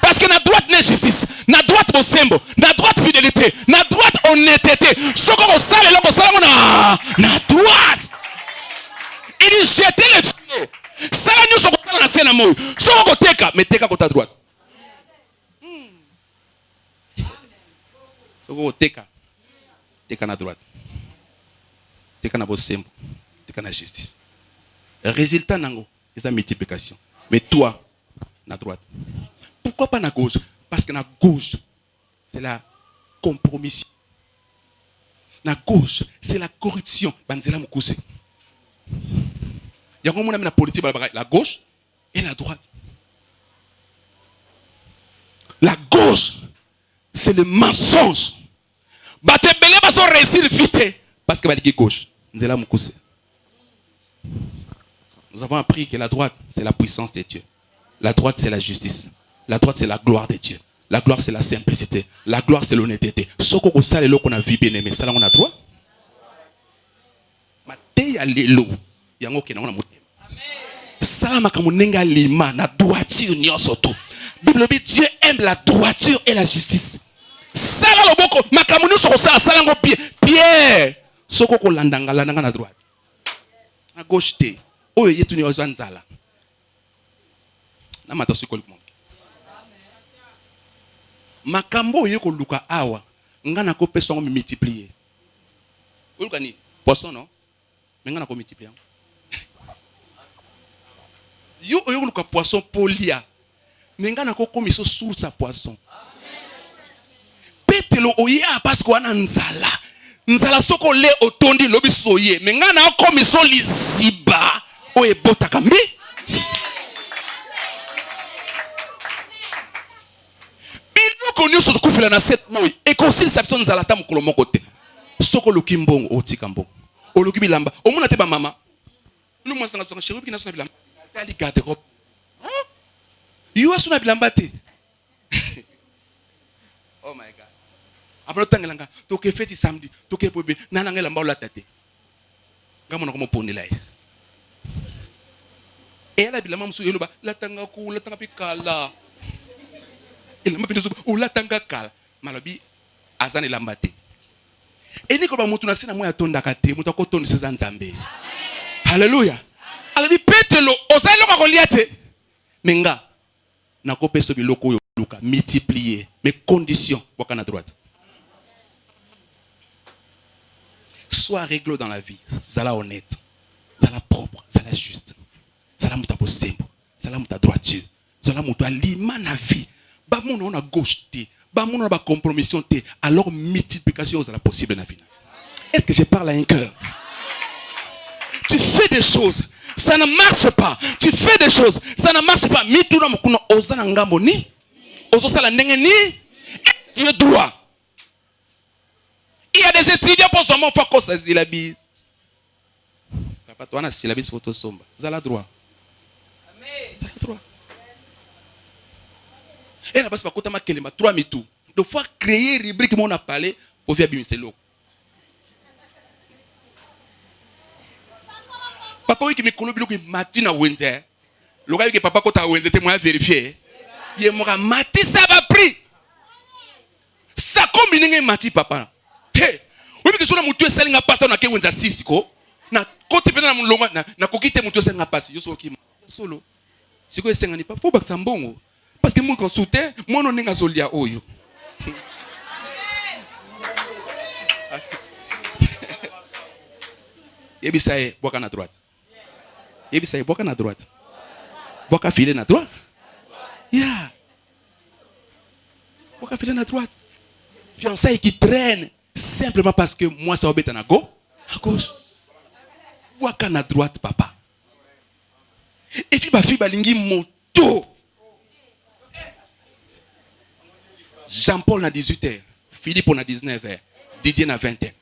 Parce que la droite n'est justice, la droite au symbole, la droite fidélité, la droite honnêteté. Ce qu'on sale, là, on a la droite. Il dit jeter les filets. Ça là nous sommes dans la scène à moi. Ce qu'on teka, mais teka côté droite. Ce qu'on teka na droite, teka na beau symbole, teka na justice. Résultat nango, c'est la multiplication. Mais toi, na droite. Pourquoi pas la gauche? Parce que la gauche, c'est la compromission. La gauche, c'est la corruption. Banzela Moukouse. Il y a un la politique, la gauche et la droite. La gauche, c'est le mensonge. Batebele va se réussir vite. Parce que la gauche, Banzela Moukouse. Nous avons appris que la droite, c'est la puissance de Dieu. La droite, c'est la justice. La droite, c'est la gloire de Dieu. La gloire, c'est la simplicité. La gloire, c'est l'honnêteté. Ce qu'on a le qu'on a vu bien aimé, ça on a droit. Matéya lelo, yango ke na on a moté. Salama kamunenga lima na droiture nyonso to. Bible dit Dieu aime la droiture et la justice. Sala loboko makamunu so sala sala ngo Pierre. Soko ko landanga na droite. Na gauche te. Oyo yetu ni ozanzala. Na mata siko ko makambo yeko luka awa ngana ko peso ngo multiplier. Uluka ni poisson non? Mais ngana ko multiplier. Yo luka poisson polia. Mais ngana ko komiso source à poisson. Petelo oya parce qu'on a nzala. Nzala soko le otondi lobi soye. Mais ngana ko komiso liziba oye botaka mi. Nous sommes tous dans cette moy et concile sapson zalata mukolo mokote soko lokimbongo otikambongo olokibilamba omuna te ba mama lu mwasanga tsanga chéri bikina sona bilamba tali garde robe yo asuna bilamba te oh my god abro tangelanga to ke feti samedi to ke bobe nana ngela mbawla tate ngamona ko mopondela e ela bilamba msu yelo ba latanga ku latanga pikala il m'a dit ou la tanga kala malobi azane lambate eni ko ba mutu na sina moya tonda kate mutu ko tonda se nzambe haleluya alabi petelo ozali ko liate menga na ko peso biloko yo luka multiplier mes conditions wakana droite. Sois réglo dans la vie, zala honnête, zala propre, zala juste, zala muta bosembo, zala muta droiture, zala muta lima na vie. Ba mon on a gauche té, ba mon on a compromission té, alors multiplication sera possible dans la vie. Est-ce que je parle à un cœur? Tu fais des choses, ça ne marche pas. Tu fais des choses, ça ne marche pas. Mi tout dans mon ozana ngambo ni, ozosala ndenge ni, Dieu doit. Il y a des étudiants pour son mot faut qu'on se syllabise. Papa toi na syllabise photo somba. Zala droit. Amen. Zala droit. Et là, parce que quand on a 3 mitou, il faut créer une rubrique qu'on a parlé pour faire bien c'est l'eau. Papa oui qui me colle bien qui matin à Wednesday. Le gars qui papa quand à Wednesday t'es moi vérifier. Il m'a matin ça va pris. combiner mati papa. Hey, oui que sur la mutu esali nga pasteur na ke wenza 6 ko. Na côté pena na mulonga na kokite mutu esali nga pasteur. Yo so ki solo. Siko esengani pa fo bakisa mbongo. Parce que moi consulté, moi non nga zolia oyo. Yebisaye boka na droite. Yebisaye boka na droite. Boka filer na droite. Yeah. Boka filer na droite. Fiançailles qui traîne simplement parce que moi ça obéit à gauche. Boka na droite papa. Et puis ma fille balingi moto. Jean-Paul na 18h, Philippe na 19h, Didier na 20h.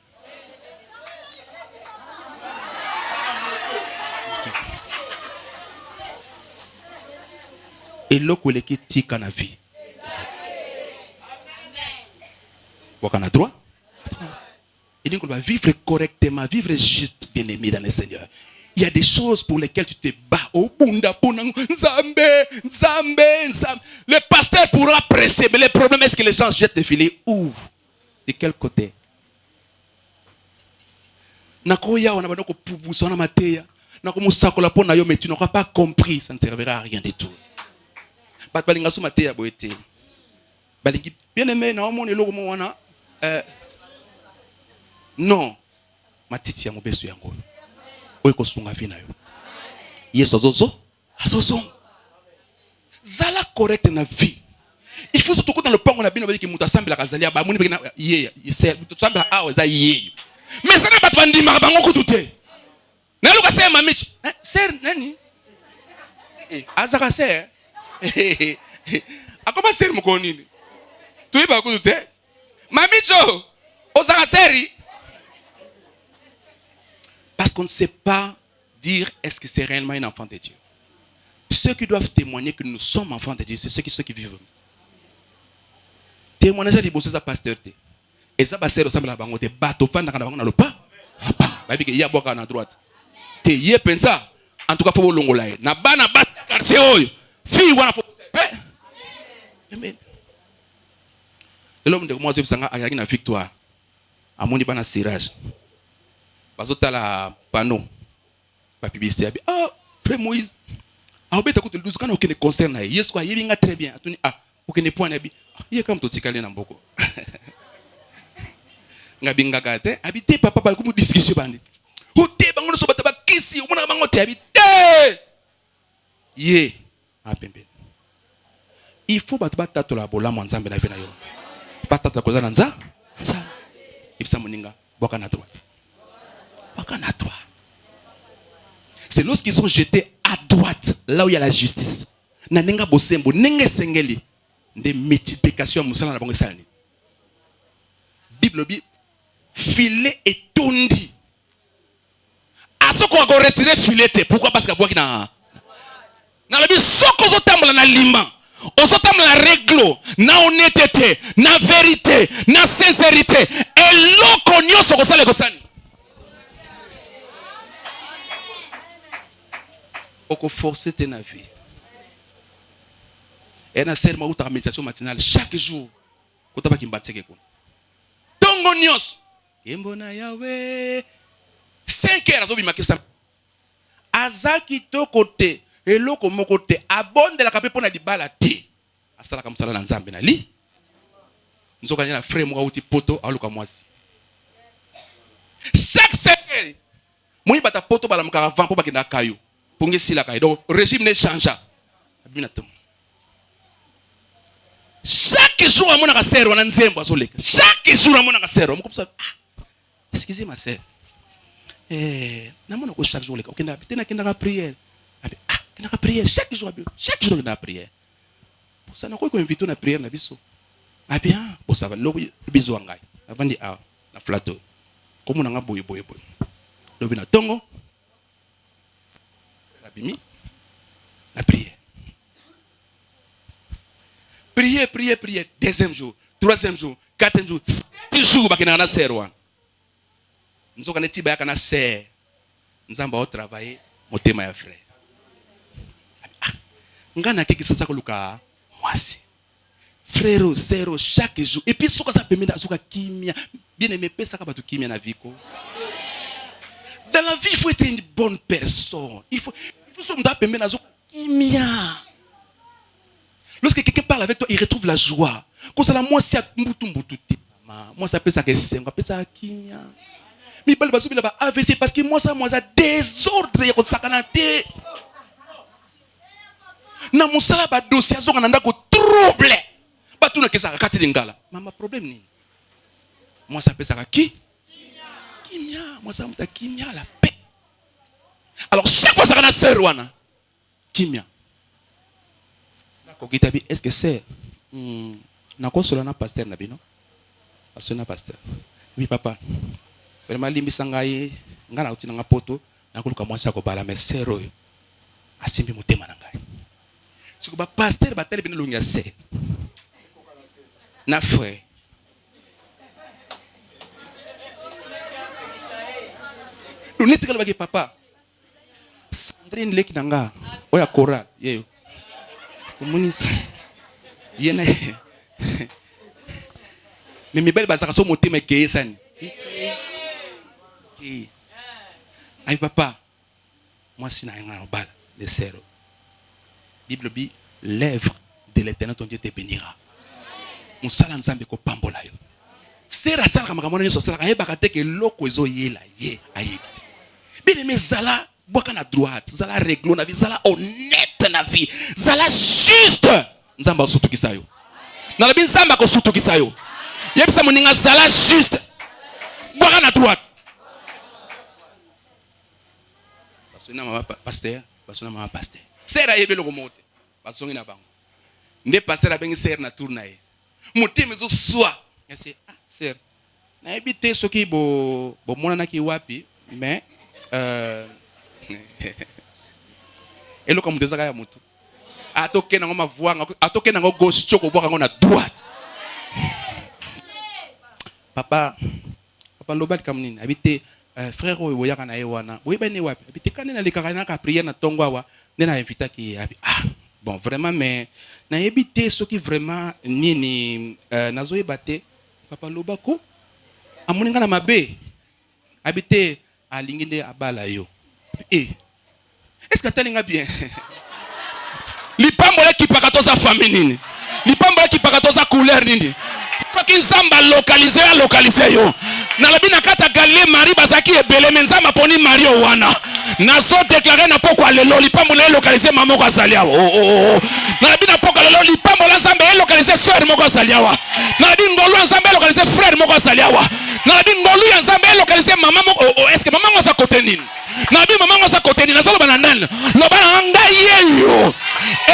Et l'autre qui est tika na vie. Waka na droit. Il dit qu'on va vivre correctement, vivre juste, bien aimé dans le Seigneur. Il y a des choses pour lesquelles tu te bats. Oh, bunda, Nzambe. Le pasteur pourra prêcher, mais le problème est que les gens jettent des filets où? De quel côté? Nakoya, on a pas poussé, on a maté. Nakomusakola pona yo, mais tu n'auras pas compris, ça ne servira à rien du tout. Balinga sou maté ya boete. Balingi bien aimé na omone logo mo wana. Non. Matiti ya mobesu yango. Oiko sunga vina yo. Yeso zozo. Zala correct na vie. Il faut surtout dans le pango na bino ki muta sambela kazalia ba muni bina ye muta sambela awa za ye. Mais ça na batu bandima bango kutute. Na luka se mamichi. Ser nani? Azaka ser. Akoma ser mukonini. Tuiba kutute. Mamicho. Ozaka seri. Parce qu'on ne sait pas dire est-ce que c'est réellement un enfant de Dieu. Ceux qui doivent témoigner que nous sommes enfants de Dieu, c'est ceux qui vivent. Témoignage de bosser sa pasteur. Et ça, c'est ressemble à bango. Te bateau fan dans le pas. Babi que y a boka na droite. Te y pensa. En tout cas, faut longo là. Na bana bas quartier oyo. Fille wana faut. Amen. L'homme de moi c'est sanga ayaki na victoire. Amoni bana sirage. Bazota la panneau. Pa publicité abi. Ah, frère Moïse. Ah, obeta ko te luzu kana okene concert na yesu kwa yebinga très bien. Atuni ah, okene point na bi. Ye comme to tikale na mboko. Ngabinga kate, abi te papa ba ko discussion bandi. O te bango so bataba kisi, o mona bango te abi te. Ye, a pembe. Il faut batba tato la bola nzambe na vena yo. Patata ko za nza. Ibsa moninga boka na droite. Boka na droite. C'est lorsqu'ils sont jetés à droite, là où il y a la justice. Na nenga bosembo, nenge sengeli. De multiplication musala na bango salani. Bible bi filet et tondi. A ce qu'on va retirer filet, pourquoi? Parce que boki na la bi soko zo tambola na lima. Ozo tambola na réglo, na honnêteté, na vérité, na sincérité. Et loko nyoso ko sale ko sani. Oko forcer te na vie. Et na serma uta méditation matinale chaque jour. Kota ba kimbatseke ko. Tongo nyos. Yembona yawe. 5 heures azo bimaki sa. Azaki to côté et loko moko te abonde la kapé pona libala te. Asala ka musala na nzambe na li. Nzoka na frère mo uti poto aluka mwasi. Chaque semaine. Moi bata poto bala mukara vampo ba kina kayo. Pungi sila kayo. Donc régime ne changea. Abinatom. Chaque jour à mon agasser on a nzembo azoleka. Chaque jour à mon agasser on comme ça. Excusez ma sœur. Na mon ko chaque jour leka. OK na bitena kenda prière. Kenda prière chaque jour na prière. Pour ça na ko inviter na prière na biso. Bien, pour ça va lo biso ngai. Avandi a na flato. Comme on a boy. Lo bina tongo. La bimi. La prière. Prier. Deuxième jour, troisième jour, quatrième jour, 7 jours, bakina na serwa. Nzoka neti ba kana ser. Nzamba o travailler motema ya frère. Ngana kiki sasa koluka mwasi. frère, zéro, chaque jour. Et puis, ce que ça permet de kimia. Bien aimé, ça va kimia na vie. Dans la vie, il faut être une bonne personne. Il faut se permettre de kimia. Lorsque quelqu'un parle avec toi, il retrouve la joie. Quand ça la moi si moi ça peut ça que c'est, on appelle ça kimia. Mais pas le bateau là-bas AVC parce que moi ça désordre ya ko sakanate. Na musala ba dossier zo kananda ko trouble. Ba tuna ke ça kati lingala. Mama problème ni. Moi ça peut ça qui? Kimia, moi ça muta kimia la paix. Alors chaque fois ça kana serwana. Kimia. Est-ce que c'est na pasteur na bino? Asuna pasteur. Oui papa. Vraiment limbisangaye ngana uti nga poto na kuluka mwasa ko bala mesero yo. Asimbi mutema na ngai. Siko ba pasteur ba tele bino lunga se. Na frère. Luniti kala bagi papa. Sandrine leki nanga. Oya choral yeyo. Communiste. Yena. Mais mes belles bazaka so motema ke sani. Aïe papa. Moi si na ngana bala de zéro. Bible dit l'œuvre de l'Éternel ton Dieu te bénira. Musala nzambe ko pambola yo. Sera sala makamona nyo sala ka yeba ka te ke loko ezo yela ye ayebite. Bien aimé zala boka na droite, zala réglo na vie, zala honnête na vie, zala juste. Nzamba sutukisa yo. Na labi nzamba ko sutukisa yo. Yebisa moninga zala juste. Boka na droite. Basona mama pasteur, basona mama pasteur. Sera yebe loko mote. Basongi na bango. Nde pasteur abengi ser na tour na ye. Mote mezo soa. Yase ser. Na ebite soki bo mona na ki wapi, mais eloko mutezaka ya mutu atoke nango mavwanga atoke nango gauche choko boka ngo na droite. Papa lobali kamnini habite frère oyo yaka na ye wana oyeba ne wapi habite kanena lekaka na ka prière na tongo awa nena invita ki bon vraiment mais na ebite soki vraiment nini nazoyeba te papa lobako amoninga na mabe habite alinginde abala yo. Est-ce que t'as bien? Lipambo qui pakato sa famille nini? Lipambo qui pakato sa couleur nini? Fucking samba localisé yo. Na la bina kata galé Marie bazaki ebele menzama poni Mario wana. Na so déclarer na poko lelo lipambo le localisé maman ko salia. Na la bina poko lelo lipambo la samba localisé sœur moko salia wa. Na la bina ngolo samba localisé frère moko salia wa. Na la bina ngolo ya samba localisé maman moko. Est-ce que maman ngosa côté nini? Na la bina maman ngosa côté nini? Na solo banana. Lo bana ngai yo.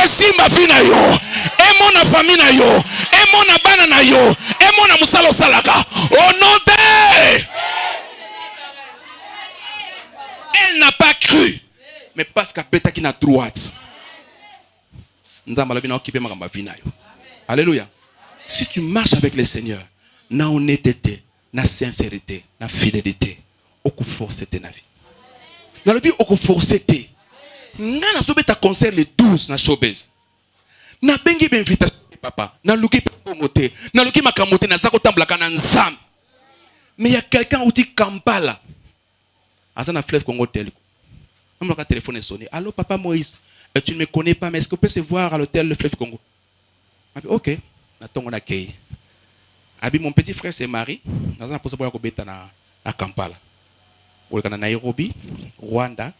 Esimba fina yo. Emo na famille na yo. Emo na bana na yo. Emo na musalo salaka. Au nom de elle n'a pas cru. Mais parce qu'elle bêta qui n'a droite. Alléluia. Si tu marches avec le Seigneur, na honnêteté, na sincérité, na fidélité, oku force te na vie. Dans le but oku force te. Na na sobe ta concert le 12 na showbiz. Na bengi ben invitation papa. Na luki promoter. Na luki makamote na zako tambla kana nzam. Mais il y a quelqu'un où tu Kampala. Dans un fleuve Congo tel. Même le téléphone est sonné. Allô papa Moïse, tu ne me connais pas, mais est-ce que tu peux se voir à l'hôtel le fleuve Congo? Ok. On accueille. Mon petit frère c'est Marie. Dans un poste pour na Kampala. On est à Nairobi, Rwanda,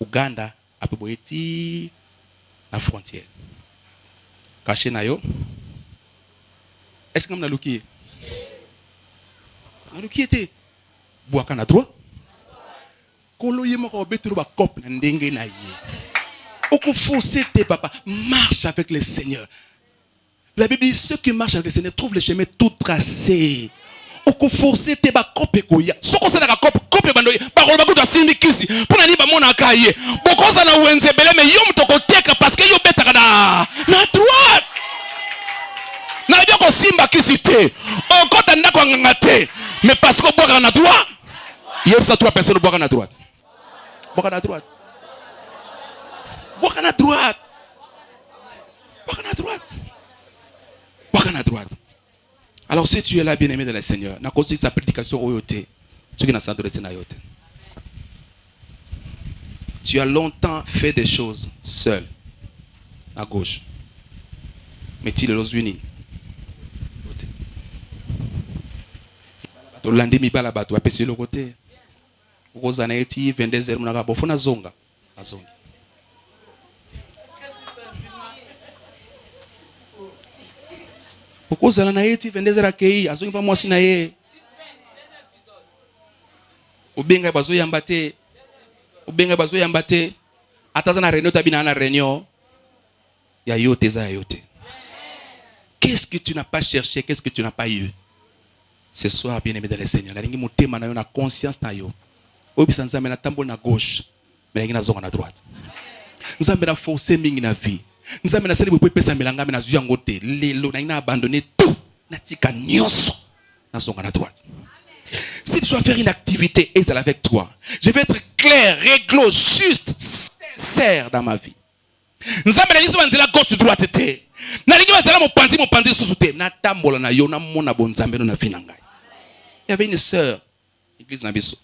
Uganda, après Boeti, la frontière. Caché nayo. Est-ce que on a looké? Qui était boaka na droit kolo yema ko beturu ba cop na ndenge na ye oko forcer tes papa marche avec le Seigneur. La Bible dit ceux qui marchent avec le Seigneur trouvent le chemin tout tracé. Oko forcer tes ba cop ko ya soko sa na cop bando ba ko ba ko simbi kisi pona ni ba mona kaye boko sa na wenze bele me yo mtoko teka parce que yo betaka na droite na bien ko simba kisi te o kota ndako ngangate. Mais parce que boire à droite, il y a 3 personnes boire à droite. Boire à droite. Boire à droite. Boire à droite. Boire à à droite. Alors si tu es là, bien-aimé de le Seigneur, n'a considéré sa prédication au yoté, ce qui n'a pas adressé à yoté. Tu as longtemps fait des choses seul, à gauche. Mais tu es les unis. Tu l'as dit, mi bala batu, apesi le côté. Rosa na eti 22h munaka bofuna zonga, azongi. Okozala na eti 22h akei, azongi pa mwasi na ye. Obenga bazo yambate. Obenga bazo yambate. Ataza na réunion tabina na réunion. Ya yote za yote. Qu'est-ce que tu n'as pas cherché, qu'est-ce que tu n'as pas eu? Ce soir, bien-aimé dans le Seigneur, la lingi motema na yo na conscience na yo. Obisa nzambe na tambo na gauche, mais na zonga na droite. Nzambe na forcer mingi na vie. Nzambe na seli bo pesa melanga na zuya ngote. Lelo na ina abandonner tout. Na tika nyonso na zonga na droite. Si tu dois faire une activité et c'est avec toi, je vais être clair, réglo, juste, sincère dans ma vie. Nzambe na liso banzela gauche droite te. Na lingi banzela mopanzi susu te. Na tambola na yo na mona bonzambe no na vie na ngai. Il y avait une sœur église na biso.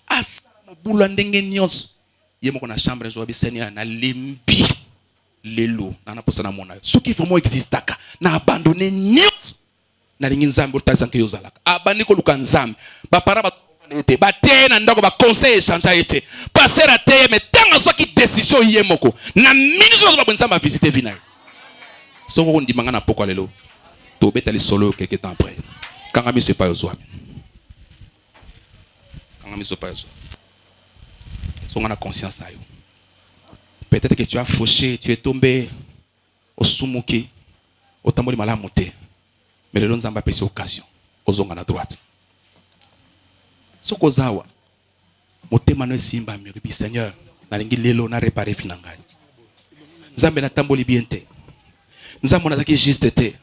As mobula ndenge nyonso. Ye moko na chambre zo bisenia na lembi lelo na posa na mona. Ce qui vraiment existaka na abandonner nyonso. Na lingi nzambe otazanke yo zalaka. Abandi ko luka nzambe. Ba para ba ete ba te na ndako ba conseil changer ete. Passer à te mais tanga so ki décision ye moko. Na ministre zo ba nzambe visiter vina. So ko ndimanga na poko lelo. To betali solo quelque temps après. Kanga mi se pa yo zo amen. On a conscience. Peut-être que tu as fauché, tu es tombé au soumouki, au tamboli malamoté. Mais le long zamba pèse occasion. Aux zonga à droite. Sokozawa. Motema no simba miribi Seigneur. Na lingi lelo na réparer finangani. Nzambe na tamboli biente. Nzambe na zaki juste te.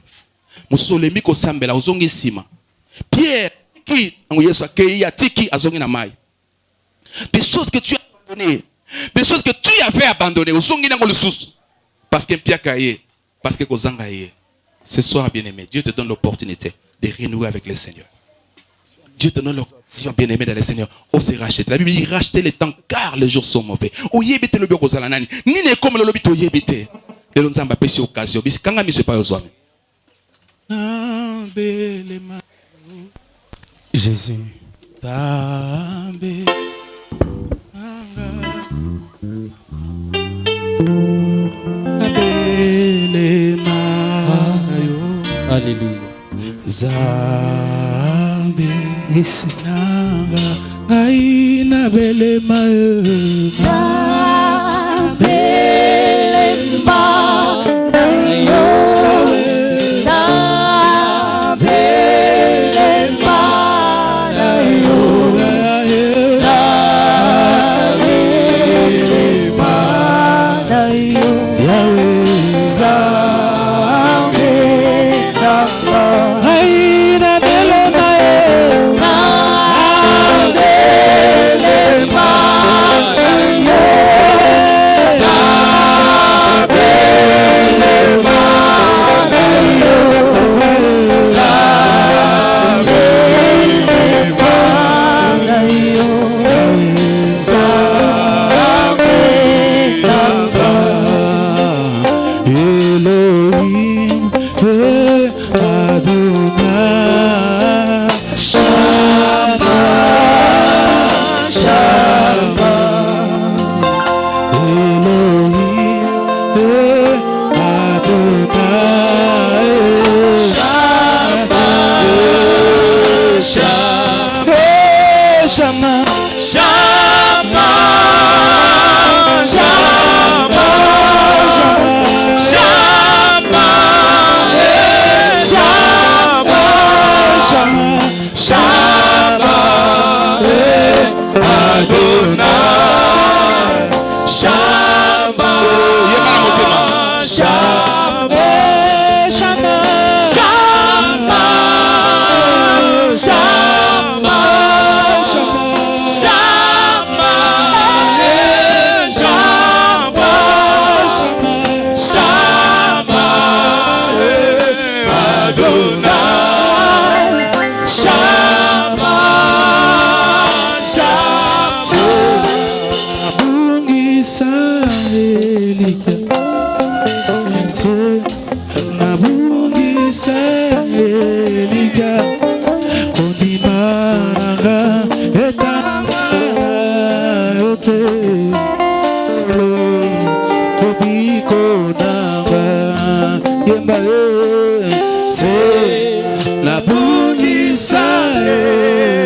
Musole miko sambela ozongi sima. Pierre qui des choses que tu as abandonnées, des choses que tu avais abandonnées, parce que parce que ce soir, bien-aimé, Dieu te donne l'opportunité de renouer avec le Seigneur. Dieu te donne l'opportunité, bien-aimé, dans le Seigneur. On s'est racheté. La Bible dit racheter le temps car les jours sont mauvais. O yebete le bioko zalanani. Ni ne comme le lobito yebete. Le nzamba pesi occasion. Bis kanga mi se pa yozwame. Jésus. Alléluia. Zambe Yes. nanga aina belema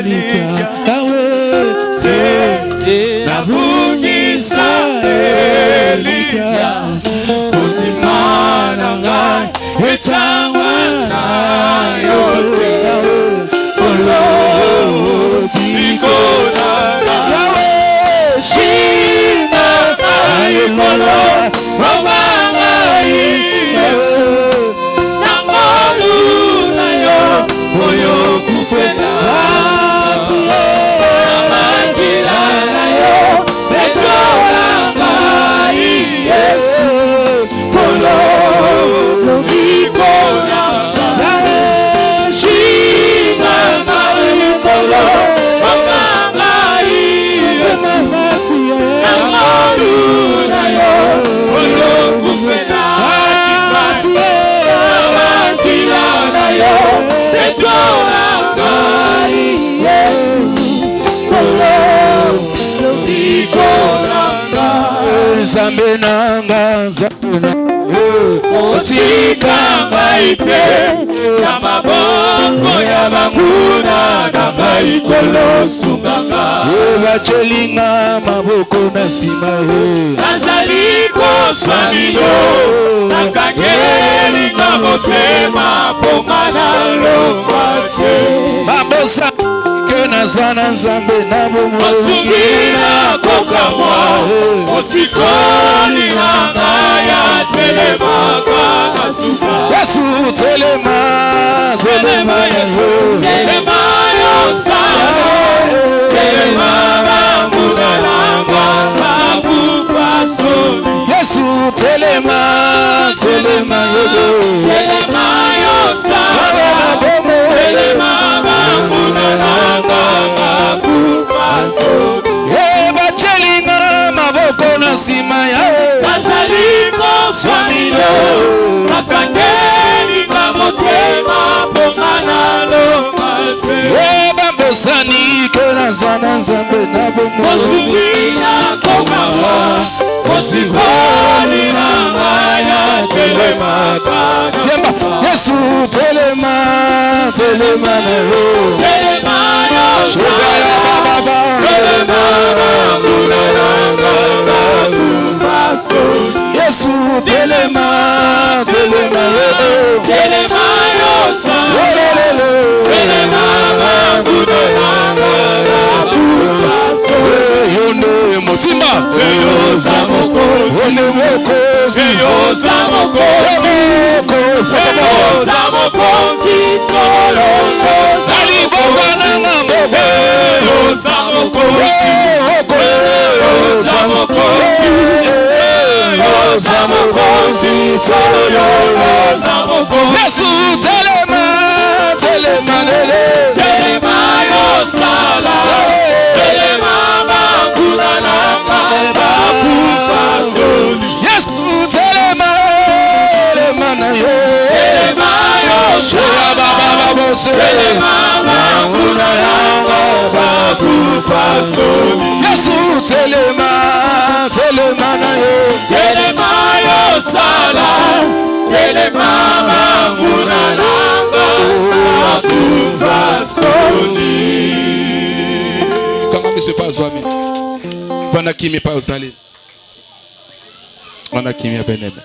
elikya yawe nabungisa elikya mutima na ngai etangwa na yo te Zambe nanga zambe otika maite na mabongo ya banguna na maikolo sunganga bachelinga maboko na sima azaliko swamiyo nakangeli kabotema pomana longwate babosa nazana nzambe na bomo osungina kokamwa osikoli nanga ya telemaka nasuka Yesu telema telema Yesu telema yosana telema banguna nanga bakupaso Yesu telema telema Yesu telema yosana telema banguna nanga bachelinga maboko na sima yawe basaliko swamilo nakangeli kamotema pongana longate bambosani ke nazana nzambe na bomo osungina komawa osikoli nanga ya telemaka Yesu telema telema na yo telema yoshaka Yesu telema telema telema yosa telema banguna yonde musimba yosa mokozi yosa mokozi solo alibona ngamo yosa mokozi Yesu telema telema lele telema yosala telema banguna nanga bakupasoni Yesu telema telema na yo telema yosala baba bose telema banguna nanga bakupasoni Yesu telema telema na yo telema yosala telema banguna nanga bakupasoni kama monsieur pas zoami pana kimi pas osali pana kimi benebe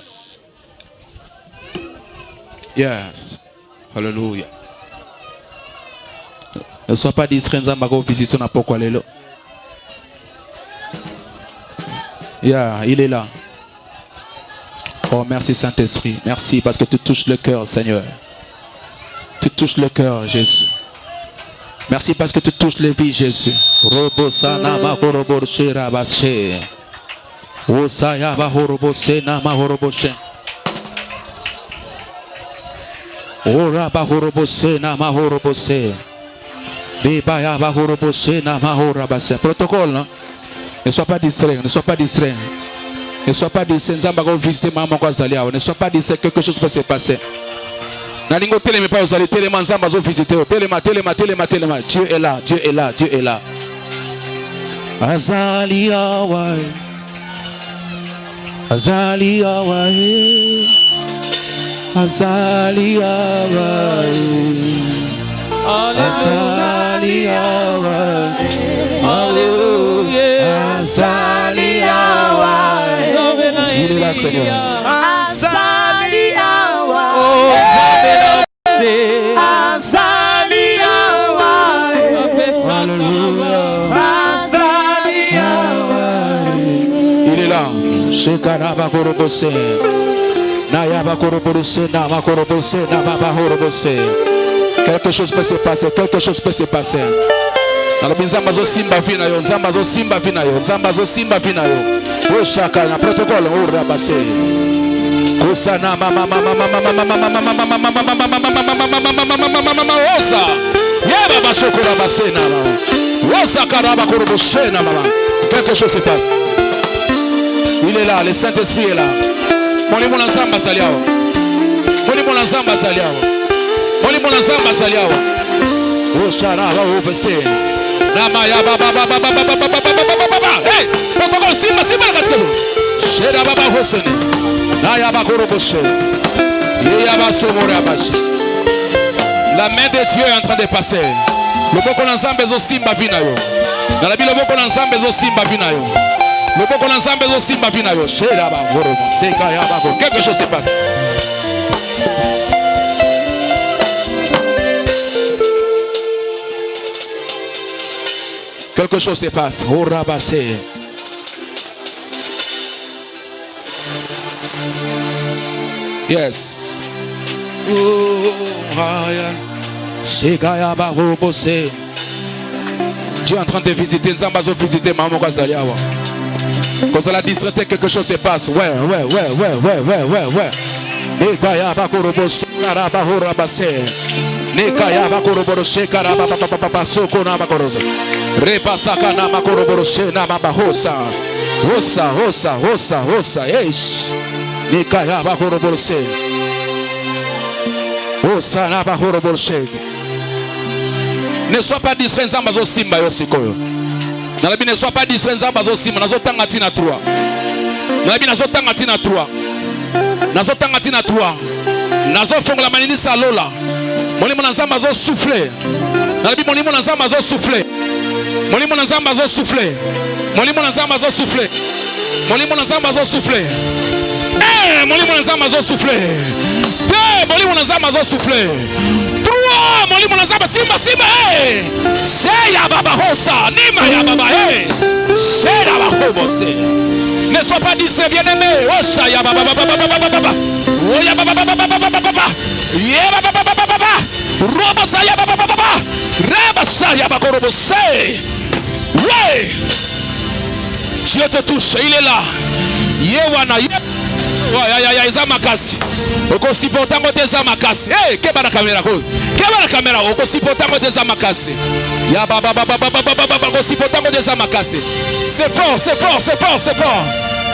yes hallelujah ne sois pas distrait nzamba ko visiter na pokwa lelo yeah il est là. Oh, merci Saint-Esprit. Merci parce que tu touches le cœur, Seigneur. Tu touches le cœur, Jésus. Merci parce que tu touches les vies, Jésus. Robosana mahoroboshe rabashe. Osaya bahoroboshe na mahoroboshe. Ora bahoroboshe na mahoroboshe. Bibaya bahoroboshe na mahorabashe. Protocole, non? Ne sois pas distrait, ne sois pas distrait. Ne sois pas distrait, Nzamba va visiter maman kwa zalia. Ne sois pas distrait, quelque chose peut se passer. Nalingo telema pas aux allées, telema Nzamba va visiter. Telema. Dieu est là, Dieu est là, Dieu est là. Azali awai. Azali awai. Azali awai. Azali Yawa. Alléluia. Azali Yawa. Il est là, Seigneur. Azali Yawa. Azali Yawa. Alléluia. Azali Yawa. Il est là. Shekaraba Korobose. Nayaba Korobose. Nama Korobose. Nama Korobose. Quelque chose peut se passer. Quelque chose peut se passer. Alors, Nzamba zo simba vina yo. Nzamba zo simba vina yo. Nzamba zo simba vina yo. O shaka na protocole. O rabase. Kusana mama mama mama mama mama mama osa. Yaba basokora basena. Osa karaba korobosena mama. Quelque chose se passe. Il est là, le Saint-Esprit est là. Moni mon ensemble saliao. Moni mon ensemble saliao. Moni mon ensemble saliao. O shara va obese. Nama ya baba baba baba baba baba. Hey, papa simba simba kaskebo. Shera baba hosene. Na ya ba koroboshe. Ye ya ba somora bashi. La main de Dieu est en train de passer. Le boko ensemble zo simba vinayo. Dans la Bible le boko ensemble zo simba vinayo. Le boko ensemble zo simba vinayo. Shera ba korobo. Seka ya ba ko. Quelque chose se passe. Quelque chose se passe. Oh rabassé. Yes. Oh, Shekaya Barobose. Tu es en train de visiter. Nzambazo visiter Maman Kazaliawa. Quand elle a distraité, quelque chose se passe. Ouais. Nekaya Bakorobose. Karabahorabase. Nekaya Bakorobose. Karababababa. Sokona Bakorosa. Repasaka na Makorobose. Namabahosa. Hosa. Eish. Nekaya Bakorobose. Hosa na Bakorobose. Ne sois pas distrait, Nzambazo simba yosikoyo. Nalabi ne sois pas distrait, Nzambazo simba. Nazotanga tina 3. Nalabi nazotanga tina 3. Nazotanga tina 3. Nazofongola manini salola. Molimo na Nzambazo souffler. Nalabi molimo na Nzambazo souffler. Molimo na Nzambazo souffler. Molimo na Nzambazo souffler. Molimo na Nzambazo souffler. Eh, molimo na Nzambazo souffler. Eh, molimo na Nzambazo souffler. Molimo na Nzamba simba eh. Seya baba hosa nima ya baba eh. Seya baba hobose. Ne sois pas distrait, bien-aimé. Osa ya baba baba. Oya baba baba. Ye baba. Robo sa ya baba. Reba sa ya baba robose. Ouais. Dieu te touche, il est là. Yewana ya eza makasi. Oko sipotango teza makasi. Eh, keba na kamera ko. Keba na kamera oko sipotango teza makasi. Ya baba oko sipotango teza makasi. C'est fort.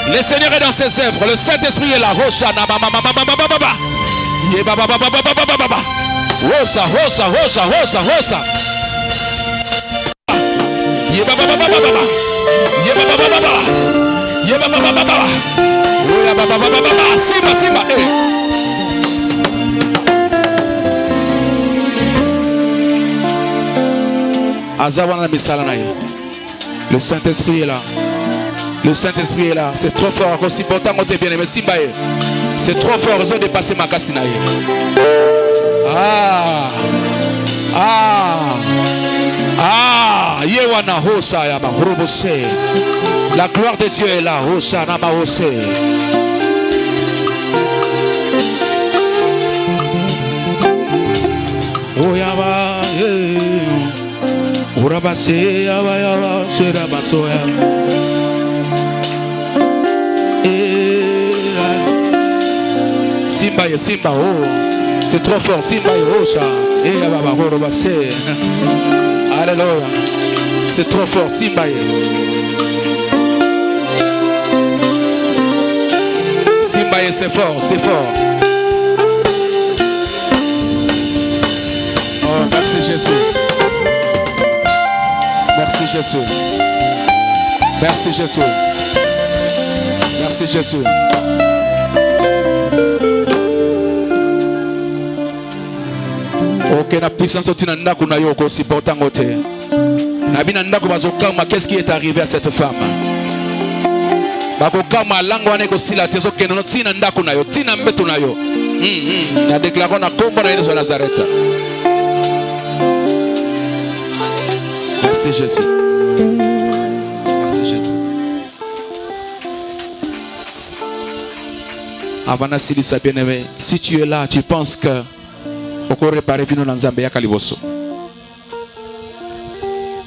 Le Seigneur est dans ses œuvres. Le Saint-Esprit est là. Rocha na baba. Ye baba. Rosa. Ye baba. Oya baba. Simba. Azawana misala na ye. Le Saint-Esprit est là. C'est trop fort. Aussi pourtant on t'est bien aimé. Simba. C'est trop fort. Ils ont dépassé ma cassina. Yewana hosa ya ba robose. La gloire de Dieu est là. Hosa na ba hose. Oyaba urabase yaba seraba soya. Simba oh. C'est trop fort. Simba hosa. Yaba ba robase. Alléluia. C'est trop fort. Simba. C'est fort. Oh, merci Jésus. Ok, la puissance est une ndako na yo ko supportant ngote. Na bina ndako bazokama, qu'est-ce qui est arrivé à cette femme? Bakokama lango wane ko sila tezo kenono tina ndako na yo, tina mbeto na yo. Na déclarons na kombo na Yesu Nazareth. Merci Jésus. Merci Jésus. Avant Silisa bien-aimé, si tu es là, tu penses que pour réparer vino na Nzambe ya kaliboso.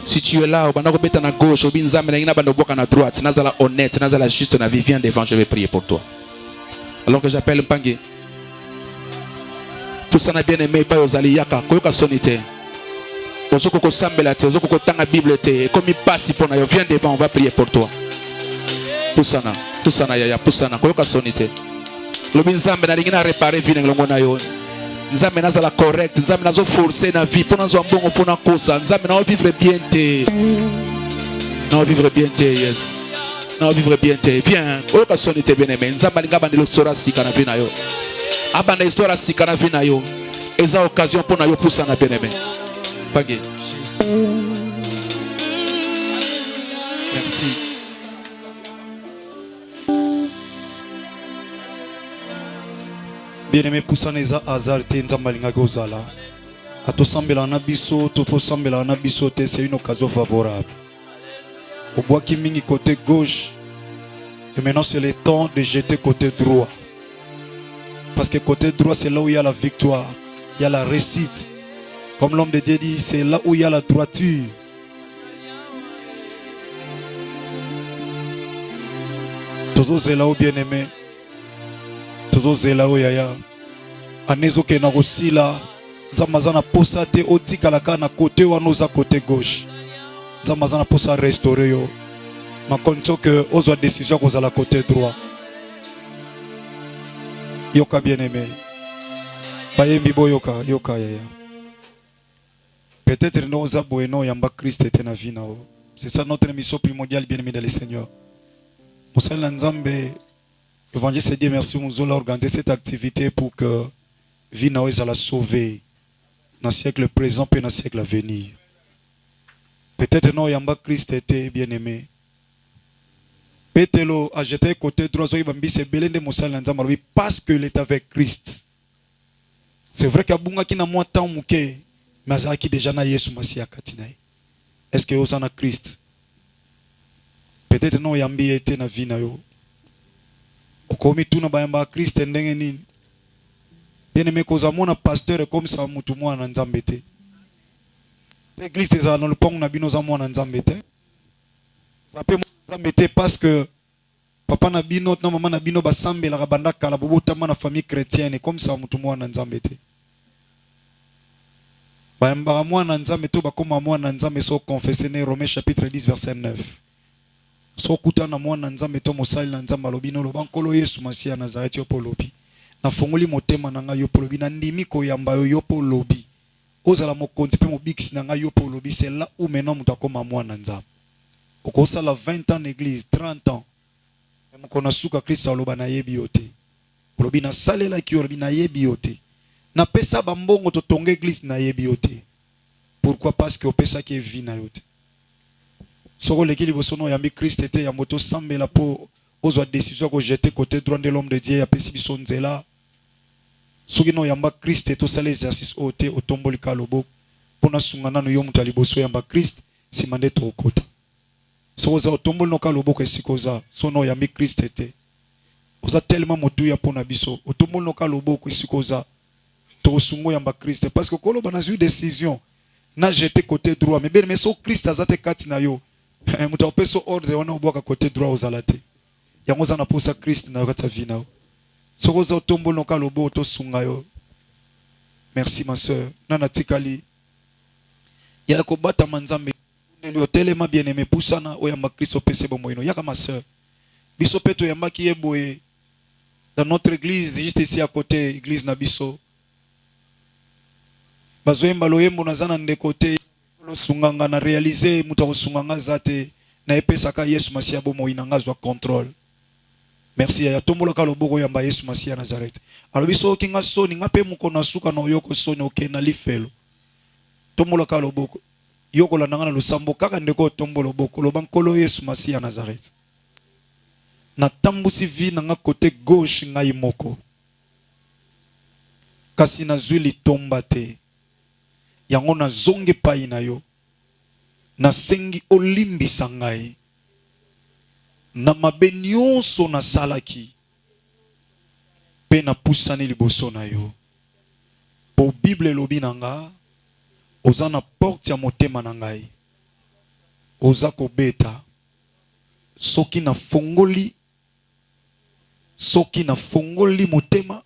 Si tu es là, au banda kobeta na gauche, au binzambe na ina banda boka na droite, nazala honnête, nazala juste na vie, viens devant, je vais prier pour toi. Alors que j'appelle Mpangi. Tout ça n'a bien aimé, pas aux aliyaka, koyoka sonité. Ozoko ko sambela te, ozoko ko tanga Bible te, comme il passe pour na yo, viens devant, on va prier pour toi. Poussana yaya, poussana, koyoka sonité. Le binzambe na lingina réparer vie ngelongo na yo. Nzambe nazala correct, nzambe nazo forcer na vie, pour nazo mbongo pour na kosa, nzambe na vivre bien te. Na vivre bien te, yes. Na vivre bien te. Viens, koyoka sonité bien-aimé, nzambe linga bandelo sora sika na vie na yo. Abanda histoire sika na vie na yo. Eza occasion pour na yo poussana bien-aimé. Pagé. Merci. Bien-aimé, poussant les hasards, Nzambalinga Gozala. À tout semblant na biso, tout semblant na biso, c'est une occasion favorable. Au bois qui mingi côté gauche, et maintenant c'est le temps de jeter côté droit. Parce que côté droit, c'est là où il y a la victoire, il y a la réussite. Comme l'homme de Dieu dit, c'est là où il y a la droiture. Toujours c'est là où bien-aimé. Toujours zela o yaya anezo ke na kosila nzamazana posa te otikalaka na côté wana za côté gauche nzamazana posa restaurer yo makonto que ozwa décision kozala côté droit yoka bien-aimé bayembi boyoka yoka yaya peut-être no za bueno yamba Christ était na vie nao. C'est ça notre mission primordiale bien-aimé dans le Seigneur. Mosala nzambe Évangile Dieu merci nous avons organisé cette activité pour que vie na la sauver dans le siècle présent et dans le siècle à venir. Peut-être non yamba Christ était bien aimé. Petelo a jeté côté droit zo bambi c'est belende mosala nzamba parce que il est avec Christ. C'est vrai qu'abunga ki na moi temps muke mais azaki déjà na Yesu Masia katinae. Est-ce que osana Christ? Peut-être non yambi était na vie na yo. Okomi tuna bayamba Christ ndenge nini? Bien-aimé koza mona pasteur comme ça mutu mwana nzambe te. L'église eza na lupong na bino za mwana nzambe te. Ça peut nzambe te parce que papa na bino na mama na bino basambela ka bandaka la bobota na famille chrétienne comme ça mutu mwana nzambe te. Bayamba mwana nzambe to bakoma mwana nzambe so confesser ne Romains chapitre 10 verset 9. So kutana mwana nzambe to mosali na nzamba lobino lo bankolo Yesu Masia Nazareth yo polobi na fongoli motema na nga yo polobi na ndimi ko yamba yo polobi ozala mokonzi pe mobiksi na nga yo polobi c'est là où maintenant mutakoma mwana nzambe okosa la 20 ans d'église 30 ans mukona suka Kristo loba na yebi yote polobi na salela ki lobi na yebi yote na pesa bambongo to tonga église na yebi yote. Pourquoi? Parce que opesa ki vie na yote. Soko lekili bosono yambi Christ était ya moto sambela po ozwa décision ko jeter côté droit de l'homme de Dieu ya pesi biso nzela. Soki no yamba Christ to sala exercice ote otomboli kalobo pona sungana no yo mutali boso yamba Christ simande to okota. So oza otomboli no kalobo ko esikoza so no yambi Christ était. Oza tellement motu ya pona biso otomboli no kalobo ko esikoza to sungo yamba Christ parce que koloba na une décision na jeter côté droit mais bien mais so Christ azate kati na yo. Muta peso ordre wana oboka côté droit ozalate. Yango za na posa Christ na kata vina. Soko za otombo no kalobo to sunga yo. Merci ma sœur. Nana tikali. Ya ko bata manzambe. Ne lo telema bien-aimé pusana oyamba Christ pese bomoino. Yaka ma sœur. Biso peto yamba ki yeboye dans notre église juste ici à côté église na biso. Bazoyemba loyembo nazana nde côté sunganga na réaliser muta sunganga zate na epesaka Yesu Masia bomo inangazwa contrôle. Merci ya tombola ka loboko yamba Yesu Masia Nazareth. Alors biso kinga soni ngape mukona suka no yoko soni okena lifelo. tombola ka loboko yokola nangana lusambo kaka ndeko tombola loboko loba nkolo Yesu Masiya ya Nazareth na tambusi vi nanga côté gauche ngai moko kasi nazwi litomba te yango nazongi pai na yo nasengi olimbisa ngai na mabe nyonso nasalaki pe napusani liboso na yo po Bible elobi na nga oza na porte ya motema na ngai oza kobeta soki na fongoli motema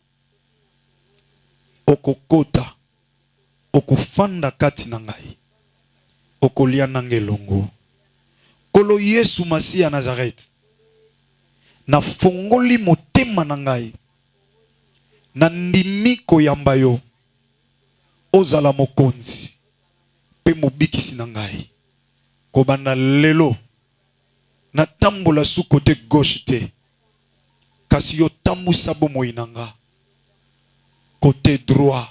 okokota okofanda kati na ngai okolia nange longo Kolo Yesu Masiya Nazareth na fongoli motema na ngai na ndimi koyamba yo ozala mokonzi pe mobikisi na ngai kobanda lelo na tambola su côté gauche te kasi yo tambusa bomoi na nga côté droit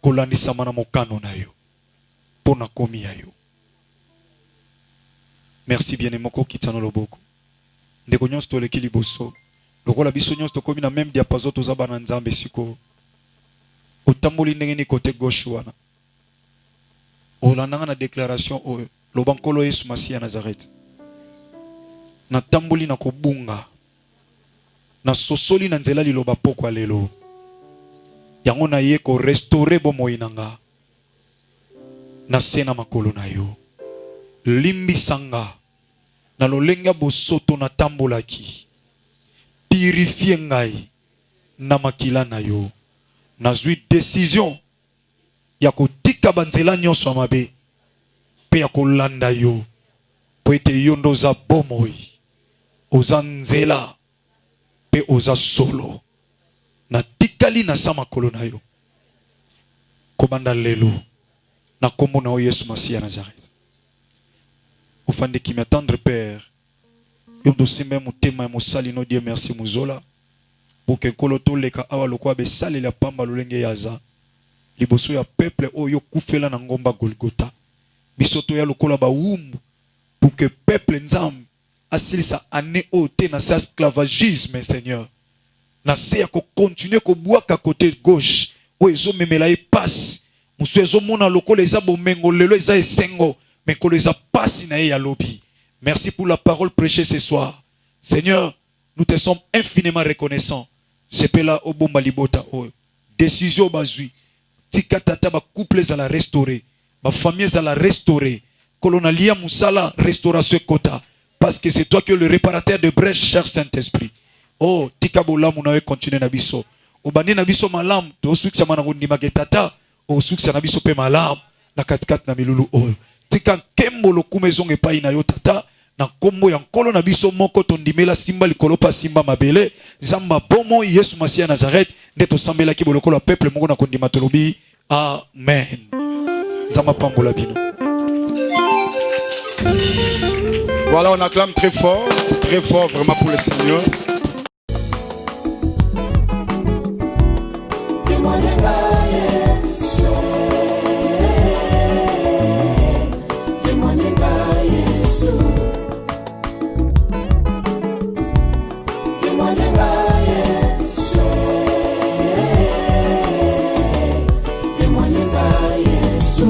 kolandisama na mokano na yo pona komi ya yo. Merci bien moko kitano loboko ndeko nyonso toleki liboso lokola biso nyonso tokomi na même diapason tozaba na nzambe siko otamboli ndenge ni côté gauche wana olandanga na déclaration oyo loba nkolo Yesu Masiya ya Nazareth na tamboli na kobunga na sosoli na nzela liloba pokwa lelo yango na ye ko restaurer bomoi nanga na sena makolo na yo limbisanga na lolenga bosoto na tambolaki purifie ngai na makila na yo nazwi décision ya kotika banzela nyonso mabe pe ya kolanda yo po ete yo ndoza bomoi oza nzela pe oza solo na tikali na sama kolo na yo kobanda lelo na kombo na Yesu Masiya ya Nazareth ofande qui m'attendre Père yo dosimba mutema ya mosali no Dieu merci muzola pour que kolo to leka awa lokwa be sali la pamba lolenge yaza liboso ya peuple oyo kufela na ngomba Golgotha bisoto ya lokola ba wumbu pour que peuple nzam asilisa ane ote na sa esclavagisme Seigneur na se ya ko continuer ko bwaka côté gauche o ezo memela e passe musu ezo mona lokola eza bomengo lelo eza esengo mais ko eza passe na ya lobi. Merci pour la parole prêchée ce soir Seigneur, nous te sommes infiniment reconnaissants. Sepela obomba libota o décision bazui tika tata ba couple za la restaurer ba famille za la restaurer kolonalia musala restauration kota parce que c'est toi qui es le réparateur de brèches, cher Saint-Esprit. Oh, tika bolamu na we continuer na biso. Obandi na biso malam, to sukisa mana ngundima getata, o sukisa na biso pe malam na katikat na milulu o. Tika kembo lokume zonge pai na yo tata, na kombo ya nkolo na biso moko tondimela simba likolo pa simba mabele, zamba bomo Yesu Masiya Nazareth, ndeto sambela ki boloko la peuple moko na kondima tolobi. Amen. Zamba pambola bino. Voilà, on acclame très fort vraiment pour le Seigneur.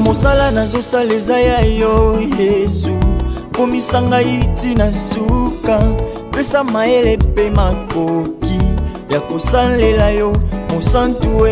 Mosala nazosala eza ya yo Yesu komisa ngai tina suka pesa maele pe makoki ya kosalela yo mosantu